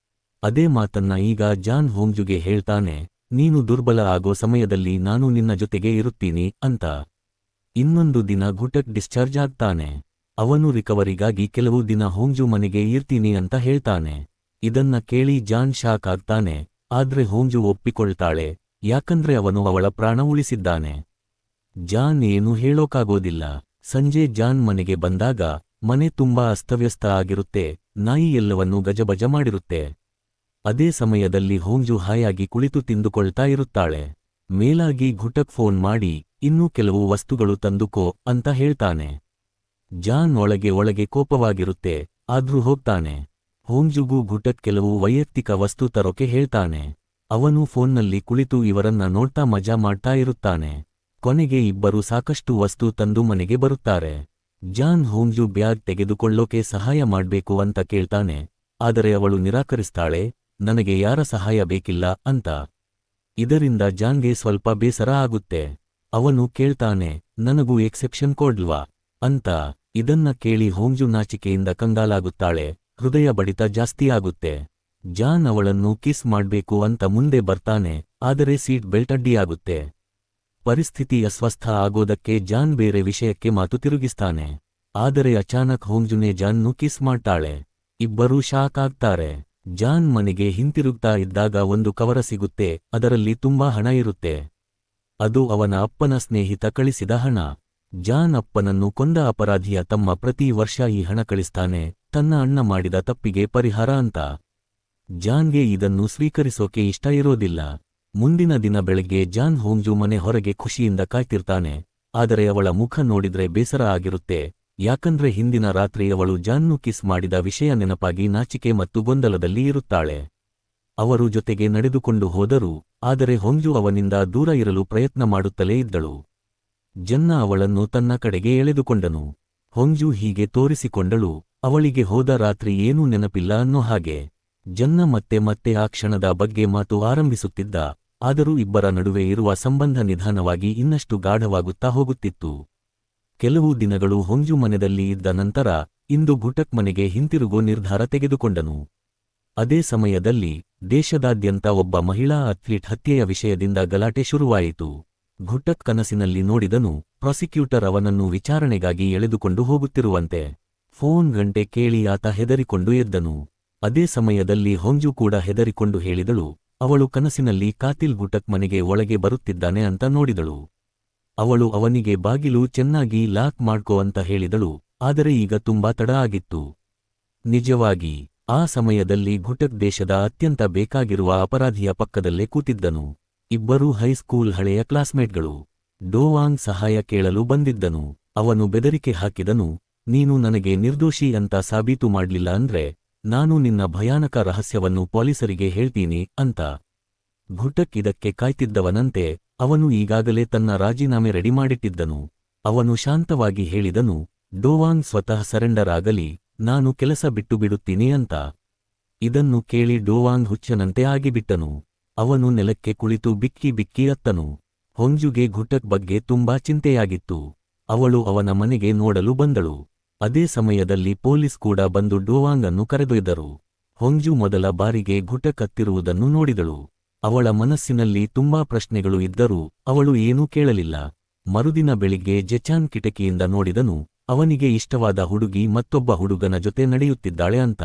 Speaker 1: ಅದೇ ಮಾತನ್ನ ಈಗ ಜಾನ್ ಹೋಂಜುಗೆ ಹೇಳ್ತಾನೆ, ನೀನು ದುರ್ಬಲ ಆಗೋ ಸಮಯದಲ್ಲಿ ನಾನು ನಿನ್ನ ಜೊತೆಗೆ ಇರುತ್ತೀನಿ ಅಂತ. ಇನ್ನೊಂದು ದಿನ ಘುಟಕ್ ಡಿಸ್ಚಾರ್ಜ್ ಆಗ್ತಾನೆ. ಅವನು ರಿಕವರಿಗಾಗಿ ಕೆಲವು ದಿನ ಹೋಂಜು ಮನೆಗೆ ಇರ್ತೀನಿ ಅಂತ ಹೇಳ್ತಾನೆ. ಇದನ್ನ ಕೇಳಿ ಜಾನ್ ಶಾಕ್ ಆಗ್ತಾನೆ. ಆದ್ರೆ ಹೋಂಜು ಒಪ್ಪಿಕೊಳ್ತಾಳೆ, ಯಾಕಂದ್ರೆ ಅವನು ಅವಳ ಪ್ರಾಣ ಉಳಿಸಿದ್ದಾನೆ. ಜಾನ್ ಏನೂ ಹೇಳೋಕಾಗೋದಿಲ್ಲ. ಸಂಜೆ ಜಾನ್ ಮನೆಗೆ ಬಂದಾಗ ಮನೆ ತುಂಬಾ ಅಸ್ತವ್ಯಸ್ತ ಆಗಿರುತ್ತೆ. ನಾಯಿ ಎಲ್ಲವನ್ನೂ ಗಜಬಜ ಮಾಡಿರುತ್ತೆ. ಅದೇ ಸಮಯದಲ್ಲಿ ಹೋಂಜು ಹಾಯಾಗಿ ಕುಳಿತು ತಿಂದುಕೊಳ್ತಾ ಇರುತ್ತಾಳೆ. ಮೇಲಾಗಿ ಘುಟಕ್ ಫೋನ್ ಮಾಡಿ, ಇನ್ನೂ ಕೆಲವು ವಸ್ತುಗಳು ತಂದುಕೋ ಅಂತ ಹೇಳ್ತಾನೆ. ಜಾನ್ ಒಳಗೆ ಕೋಪವಾಗಿರುತ್ತೆ, ಆದ್ರೂ ಹೋಗ್ತಾನೆ. ಹೋಂಜುಗೂ ಘುಟಕ್ ಕೆಲವು ವೈಯಕ್ತಿಕ ವಸ್ತು ತರೋಕೆ ಹೇಳ್ತಾನೆ. ಅವನು ಫೋನ್ನಲ್ಲಿ ಕುಳಿತು ಇವರನ್ನ ನೋಡ್ತಾ ಮಜಾ ಮಾಡ್ತಾ ಇರುತ್ತಾನೆ. ಕೊನೆಗೆ ಇಬ್ಬರು ಸಾಕಷ್ಟು ವಸ್ತು ತಂದು ಮನೆಗೆ ಬರುತ್ತಾರೆ. ಜಾನ್ ಹೋಂಜು ಬ್ಯಾಗ್ ತೆಗೆದುಕೊಳ್ಳೋಕೆ ಸಹಾಯ ಮಾಡ್ಬೇಕು ಅಂತ ಕೇಳ್ತಾನೆ. ಆದರೆ ಅವಳು ನಿರಾಕರಿಸ್ತಾಳೆ, ನನಗೆ ಯಾರ ಸಹಾಯ ಬೇಕಿಲ್ಲ ಅಂತ. ಇದರಿಂದ ಜಾನ್ಗೆ ಸ್ವಲ್ಪ ಬೇಸರ ಆಗುತ್ತೆ. ಅವನು ಕೇಳ್ತಾನೆ, ನನಗೂ ಎಕ್ಸೆಪ್ಷನ್ ಕೊಡ್ಲ್ವಾ ಅಂತ. ಇದನ್ನ ಕೇಳಿ ಹೋಂಜು ನಾಚಿಕೆಯಿಂದ ಕಂಗಾಲಾಗುತ್ತಾಳೆ. ಹೃದಯ ಬಡಿತ ಜಾಸ್ತಿಯಾಗುತ್ತೆ. ಜಾನ್ ಅವಳನ್ನು ಕಿಸ್ ಮಾಡ್ಬೇಕು ಅಂತ ಮುಂದೆ ಬರ್ತಾನೆ. ಆದರೆ ಸೀಟ್ ಬೆಲ್ಟ್ ಅಡ್ಡಿಯಾಗುತ್ತೆ. ಪರಿಸ್ಥಿತಿ ಅಸ್ವಸ್ಥ ಆಗೋದಕ್ಕೆ ಜಾನ್ ಬೇರೆ ವಿಷಯಕ್ಕೆ ಮಾತು ತಿರುಗಿಸ್ತಾನೆ. ಆದರೆ ಅಚಾನಕ್ ಹೋಂಜುನೇ ಜಾನ್ನು ಕಿಸ್ ಮಾಡ್ತಾಳೆ. ಇಬ್ಬರೂ ಶಾಕ್ ಆಗ್ತಾರೆ. ಜಾನ್ ಮನೆಗೆ ಹಿಂತಿರುಗ್ತಾ ಇದ್ದಾಗ ಒಂದು ಕವರ ಸಿಗುತ್ತೆ. ಅದರಲ್ಲಿ ತುಂಬಾ ಹಣ ಇರುತ್ತೆ. ಅದು ಅವನ ಅಪ್ಪನ ಸ್ನೇಹಿತ ಕಳಿಸಿದ ಹಣ. ಜಾನ್ ಅಪ್ಪನನ್ನು ಕೊಂದ ಅಪರಾಧಿಯ ತಮ್ಮ ಪ್ರತಿ ವರ್ಷ ಈ ಹಣ ಕಳಿಸ್ತಾನೆ, ತನ್ನ ಅಣ್ಣ ಮಾಡಿದ ತಪ್ಪಿಗೆ ಪರಿಹಾರ ಅಂತ. ಜಾನ್ಗೆ ಇದನ್ನು ಸ್ವೀಕರಿಸೋಕೆ ಇಷ್ಟ ಇರೋದಿಲ್ಲ. ಮುಂದಿನ ದಿನ ಬೆಳಗ್ಗೆ ಜಾನ್ ಹೋಂಜು ಮನೆ ಹೊರಗೆ ಖುಷಿಯಿಂದ ಕಾಯ್ತಿರ್ತಾನೆ. ಆದರೆ ಅವಳ ಮುಖ ನೋಡಿದ್ರೆ ಬೇಸರ ಆಗಿರುತ್ತೆ, ಯಾಕಂದ್ರೆ ಹಿಂದಿನ ರಾತ್ರಿ ಅವಳು ಜಾನ್ನು ಕಿಸ್ ಮಾಡಿದ ವಿಷಯ ನೆನಪಾಗಿ ನಾಚಿಕೆ ಮತ್ತು ಗೊಂದಲದಲ್ಲಿ ಇರುತ್ತಾಳೆ. ಅವರು ಜೊತೆಗೆ ನಡೆದುಕೊಂಡು ಹೋದರು, ಆದರೆ ಹೊಂಜು ಅವನಿಂದ ದೂರ ಇರಲು ಪ್ರಯತ್ನ ಮಾಡುತ್ತಲೇ ಇದ್ದಳು. ಜನ್ನ ಅವಳನ್ನು ತನ್ನ ಕಡೆಗೆ ಎಳೆದುಕೊಂಡನು. ಹೊಂಜು ಹೀಗೆ ತೋರಿಸಿಕೊಂಡಳು, ಅವಳಿಗೆ ಹೋದ ರಾತ್ರಿ ಏನೂ ನೆನಪಿಲ್ಲ ಅನ್ನೋ ಹಾಗೆ. ಜನ್ನ ಮತ್ತೆ ಮತ್ತೆ ಆ ಕ್ಷಣದ ಬಗ್ಗೆ ಮಾತು ಆರಂಭಿಸುತ್ತಿದ್ದ, ಆದರೂ ಇಬ್ಬರ ನಡುವೆ ಇರುವ ಸಂಬಂಧ ನಿಧಾನವಾಗಿ ಇನ್ನಷ್ಟು ಗಾಢವಾಗುತ್ತಾ ಹೋಗುತ್ತಿತ್ತು. ಕೆಲವು ದಿನಗಳು ಹೊಂಜು ಮನೆಯಲ್ಲಿ ಇದ್ದ ನಂತರ ಇಂದು ಘುಟಕ್ ಮನೆಗೆ ಹಿಂತಿರುಗೋ ನಿರ್ಧಾರ ತೆಗೆದುಕೊಂಡನು. ಅದೇ ಸಮಯದಲ್ಲಿ ದೇಶದಾದ್ಯಂತ ಒಬ್ಬ ಮಹಿಳಾ ಅಥ್ಲೀಟ್ ಹತ್ಯೆಯ ವಿಷಯದಿಂದ ಗಲಾಟೆ ಶುರುವಾಯಿತು. ಘುಟಕ್ ಕನಸಿನಲ್ಲಿ ನೋಡಿದನು, ಪ್ರಾಸಿಕ್ಯೂಟರ್ ಅವನನ್ನು ವಿಚಾರಣೆಗಾಗಿ ಎಳೆದುಕೊಂಡು ಹೋಗುತ್ತಿರುವಂತೆ. ಫೋನ್ ಗಂಟೆ ಕೇಳಿ ಆತ ಹೆದರಿಕೊಂಡು ಎದ್ದನು. ಅದೇ ಸಮಯದಲ್ಲಿ ಹೊಂಜು ಕೂಡ ಹೆದರಿಕೊಂಡು ಹೇಳಿದಳು, ಅವಳು ಕನಸಿನಲ್ಲಿ ಕಾತಿಲ್ ಘುಟಕ್ ಮನೆಗೆ ಒಳಗೆ ಬರುತ್ತಿದ್ದಾನೆ ಅಂತ ನೋಡಿದಳು. ಅವಳು ಅವನಿಗೆ ಬಾಗಿಲು ಚೆನ್ನಾಗಿ ಲಾಕ್ ಮಾಡ್ಕೋ ಅಂತ ಹೇಳಿದಳು, ಆದರೆ ಈಗ ತುಂಬಾ ತಡ ಆಗಿತ್ತು. ನಿಜವಾಗಿ ಆ ಸಮಯದಲ್ಲಿ ಘುಟಕ್ ದೇಶದ ಅತ್ಯಂತ ಬೇಕಾಗಿರುವ ಅಪರಾಧಿಯ ಪಕ್ಕದಲ್ಲೇ ಕೂತಿದ್ದನು. ಇಬ್ಬರೂ ಹೈಸ್ಕೂಲ್ ಹಳೆಯ ಕ್ಲಾಸ್ಮೇಟ್ಗಳು. ಡೋವಾಂಗ್ ಸಹಾಯ ಕೇಳಲು ಬಂದಿದ್ದನು. ಅವನು ಬೆದರಿಕೆ ಹಾಕಿದನು, ನೀನು ನನಗೆ ನಿರ್ದೋಷಿ ಅಂತ ಸಾಬೀತು ಮಾಡ್ಲಿಲ್ಲ ಅಂದ್ರೆ ನಾನು ನಿನ್ನ ಭಯಾನಕ ರಹಸ್ಯವನ್ನು ಪೊಲೀಸರಿಗೆ ಹೇಳ್ತೀನಿ ಅಂತ. ಘುಟಕ್ ಇದಕ್ಕೆ ಕಾಯ್ತಿದ್ದವನಂತೆ ಅವನು ಈಗಾಗಲೇ ತನ್ನ ರಾಜೀನಾಮೆ ರೆಡಿ ಮಾಡಿಟ್ಟಿದ್ದನು. ಅವನು ಶಾಂತವಾಗಿ ಹೇಳಿದನು, ಡೋವಾಂಗ್ ಸ್ವತಃ ಸರೆಂಡರ್ ಆಗಲಿ, ನಾನು ಕೆಲಸ ಬಿಟ್ಟು ಬಿಡುತ್ತೀನಿ ಅಂತ. ಇದನ್ನು ಕೇಳಿ ಡೋವಾಂಗ್ ಹುಚ್ಚನಂತೆ ಆಗಿಬಿಟ್ಟನು. ಅವನು ನೆಲಕ್ಕೆ ಕುಳಿತು ಬಿಕ್ಕಿ ಬಿಕ್ಕಿ ಅತ್ತನು. ಹೊಂಜುಗೆ ಘುಟಕ್ ಬಗ್ಗೆ ತುಂಬಾ ಚಿಂತೆಯಾಗಿತ್ತು. ಅವಳು ಅವನ ಮನೆಗೆ ನೋಡಲು ಬಂದಳು. ಅದೇ ಸಮಯದಲ್ಲಿ ಪೊಲೀಸ್ ಕೂಡ ಬಂದು ಡೋವಾಂಗ್ ಅನ್ನು ಕರೆದೊಯ್ದರು. ಹೊಂಜು ಮೊದಲ ಬಾರಿಗೆ ಘುಟಕ್ ಹತ್ತಿರುವುದನ್ನು ನೋಡಿದಳು. ಅವಳ ಮನಸ್ಸಿನಲ್ಲಿ ತುಂಬಾ ಪ್ರಶ್ನೆಗಳು ಇದ್ದರೂ ಅವಳು ಏನೂ ಕೇಳಲಿಲ್ಲ. ಮರುದಿನ ಬೆಳಿಗ್ಗೆ ಜೆಚಾನ್ ಕಿಟಕಿಯಿಂದ ನೋಡಿದನು, ಅವನಿಗೆ ಇಷ್ಟವಾದ ಹುಡುಗಿ ಮತ್ತೊಬ್ಬ ಹುಡುಗನ ಜೊತೆ ನಡೆಯುತ್ತಿದ್ದಾಳೆ ಅಂತ.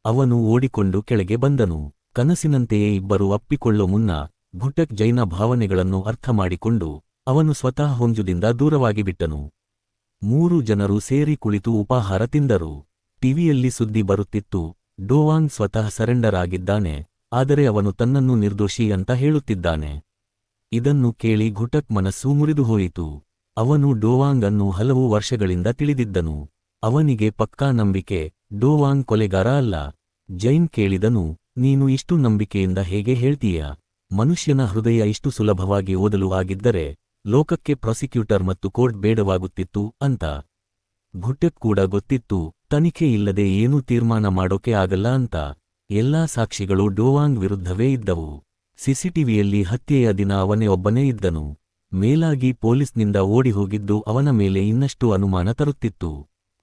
Speaker 1: ಅವನು ಓಡಿಕೊಂಡು ಕೆಳಗೆ ಬಂದನು. ಕನಸಿನಂತೆಯೇ ಇಬ್ಬರು ಅಪ್ಪಿಕೊಳ್ಳೋ ಮುನ್ನ ಘುಟಕ್ ಜೈನ ಭಾವನೆಗಳನ್ನು ಅರ್ಥಮಾಡಿಕೊಂಡು ಅವನು ಸ್ವತಃ ಹೊಂಜುದಿಂದ ದೂರವಾಗಿ ಬಿಟ್ಟನು. 3 ಜನರು ಸೇರಿ ಕುಳಿತು ಉಪಾಹಾರ ತಿಂದರು. ಟಿವಿಯಲ್ಲಿ ಸುದ್ದಿ ಬರುತ್ತಿತ್ತು, ಡೋವಾಂಗ್ ಸ್ವತಃ ಸರೆಂಡರ್ ಆಗಿದ್ದಾನೆ, ಆದರೆ ಅವನು ತನ್ನನ್ನು ನಿರ್ದೋಷಿ ಅಂತ ಹೇಳುತ್ತಿದ್ದಾನೆ. ಇದನ್ನು ಕೇಳಿ ಘುಟಕ್ ಮನಸ್ಸು ಮುರಿದುಹೋಯಿತು. ಅವನು ಡೋವಾಂಗ್ ಅನ್ನು ಹಲವು ವರ್ಷಗಳಿಂದ ತಿಳಿದಿದ್ದನು. ಅವನಿಗೆ ಪಕ್ಕಾ ನಂಬಿಕೆ, ಡೋವಾಂಗ್ ಕೊಲೆಗಾರ ಅಲ್ಲ. ಜೈನ್ ಕೇಳಿದನು, ನೀನು ಇಷ್ಟು ನಂಬಿಕೆಯಿಂದ ಹೇಗೆ ಹೇಳ್ತೀಯ? ಮನುಷ್ಯನ ಹೃದಯ ಇಷ್ಟು ಸುಲಭವಾಗಿ ಓದಲು ಆಗಿದ್ದರೆ ಲೋಕಕ್ಕೆ ಪ್ರಾಸಿಕ್ಯೂಟರ್ ಮತ್ತು ಕೋರ್ಟ್ ಬೇಡವಾಗುತ್ತಿತ್ತು ಅಂತ. ಘುಟಕ್ ಕೂಡ ಗೊತ್ತಿತ್ತು, ತನಿಖೆ ಇಲ್ಲದೆ ಏನೂ ತೀರ್ಮಾನ ಮಾಡೋಕೆ ಆಗಲ್ಲ ಅಂತ. ಎಲ್ಲಾ ಸಾಕ್ಷಿಗಳು ಡೋವಾಂಗ್ ವಿರುದ್ಧವೇ ಇದ್ದವು. ಸಿಸಿಟಿವಿಯಲ್ಲಿ ಹತ್ಯೆಯ ದಿನ ಅವನೇ ಒಬ್ಬನೇ ಇದ್ದನು. ಮೇಲಾಗಿ ಪೊಲೀಸ್ನಿಂದ ಓಡಿಹೋಗಿದ್ದು ಅವನ ಮೇಲೆ ಇನ್ನಷ್ಟು ಅನುಮಾನ ತರುತ್ತಿತ್ತು.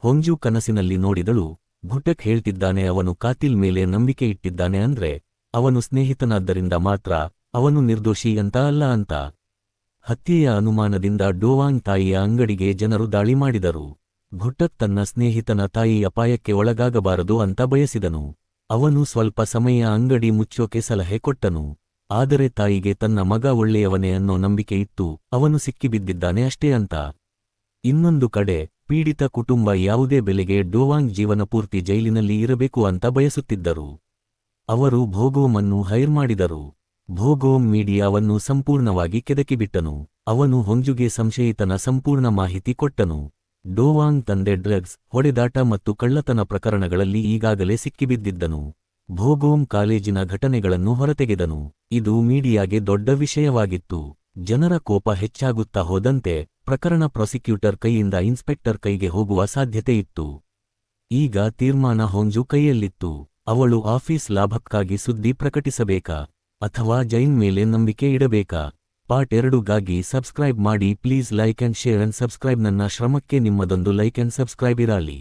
Speaker 1: ಹೊಂಜು ಕನಸಿನಲ್ಲಿ ನೋಡಿದಳು, ಘುಟಕ್ ಹೇಳ್ತಿದ್ದಾನೆ ಅವನು ಕಾತಿಲ್ ಮೇಲೆ ನಂಬಿಕೆ ಇಟ್ಟಿದ್ದಾನೆ ಅಂದ್ರೆ ಅವನು ಸ್ನೇಹಿತನಾದ್ದರಿಂದ ಮಾತ್ರ, ಅವನು ನಿರ್ದೋಷಿ ಅಂತ ಅಲ್ಲ ಅಂತ. ಹತ್ಯೆಯ ಅನುಮಾನದಿಂದ ಡೋವಾಂಗ್ ತಾಯಿಯ ಅಂಗಡಿಗೆ ಜನರು ದಾಳಿ ಮಾಡಿದರು. ಘುಟಕ್ ತನ್ನ ಸ್ನೇಹಿತನ ತಾಯಿ ಅಪಾಯಕ್ಕೆ ಒಳಗಾಗಬಾರದು ಅಂತ ಬಯಸಿದನು. ಅವನು ಸ್ವಲ್ಪ ಸಮಯ ಅಂಗಡಿ ಮುಚ್ಚೋಕೆ ಸಲಹೆ ಕೊಟ್ಟನು. ಆದರೆ ತಾಯಿಗೆ ತನ್ನ ಮಗ ಒಳ್ಳೆಯವನೇ ಅನ್ನೋ ನಂಬಿಕೆ ಇತ್ತು, ಅವನು ಸಿಕ್ಕಿಬಿದ್ದಿದ್ದಾನೆ ಅಷ್ಟೇ ಅಂತ. ಇನ್ನೊಂದು ಕಡೆ ಪೀಡಿತ ಕುಟುಂಬ ಯಾವುದೇ ಬೆಲೆಗೆ ಡೋವಾಂಗ್ ಜೀವನಪೂರ್ತಿ ಜೈಲಿನಲ್ಲಿ ಇರಬೇಕು ಅಂತ ಬಯಸುತ್ತಿದ್ದರು. ಅವರು ಭೋಗೋಮ್ ಅನ್ನು ಹೈರ್ ಮಾಡಿದರು. ಭೋಗೋಮ್ ಮೀಡಿಯಾವನ್ನು ಸಂಪೂರ್ಣವಾಗಿ ಕೆದಕಿಬಿಟ್ಟನು. ಅವನು ಹೊಂಜುಗೆ ಸಂಶಯಿತನ ಸಂಪೂರ್ಣ ಮಾಹಿತಿ ಕೊಟ್ಟನು. ಡೋವಾಂಗ್ ತಂದೆ ಡ್ರಗ್ಸ್, ಹೊಡೆದಾಟ ಮತ್ತು ಕಳ್ಳತನ ಪ್ರಕರಣಗಳಲ್ಲಿ ಈಗಾಗಲೇ ಸಿಕ್ಕಿಬಿದ್ದಿದ್ದನು. ಭೋಗೋಮ್ ಕಾಲೇಜಿನ ಘಟನೆಗಳನ್ನು ಹೊರತೆಗೆದನು. ಇದು ಮೀಡಿಯಾಗೆ ದೊಡ್ಡ ವಿಷಯವಾಗಿತ್ತು. ಜನರ ಕೋಪ ಹೆಚ್ಚಾಗುತ್ತಾ ಹೋದಂತೆ ಪ್ರಕರಣ ಪ್ರಾಸಿಕ್ಯೂಟರ್ ಕೈಯಿಂದ ಇನ್ಸ್ಪೆಕ್ಟರ್ ಕೈಗೆ ಹೋಗುವ ಸಾಧ್ಯತೆಯಿತ್ತು. ಈಗ ತೀರ್ಮಾನ ಹೊಂಜು ಕೈಯಲ್ಲಿತ್ತು. ಅವಳು ಆಫೀಸ್ ಲಾಭಕ್ಕಾಗಿ ಸುದ್ದಿ ಪ್ರಕಟಿಸಬೇಕಾ ಅಥವಾ ಜೈನ್ ಮೇಲೆ ನಂಬಿಕೆ ಇಡಬೇಕಾ? ಪಾರ್ಟ್ 2ಗಾಗಿ ಸಬ್ಸ್ಕ್ರೈಬ್ ಮಾಡಿ. Please like and share and subscribe. ನನ್ನ ಶ್ರಮಕ್ಕೆ ನಿಮ್ಮದೊಂದು ಲೈಕ್ ಅಂಡ್ ಸಬ್ಸ್ಕ್ರೈಬ್ ಇರಲಿ.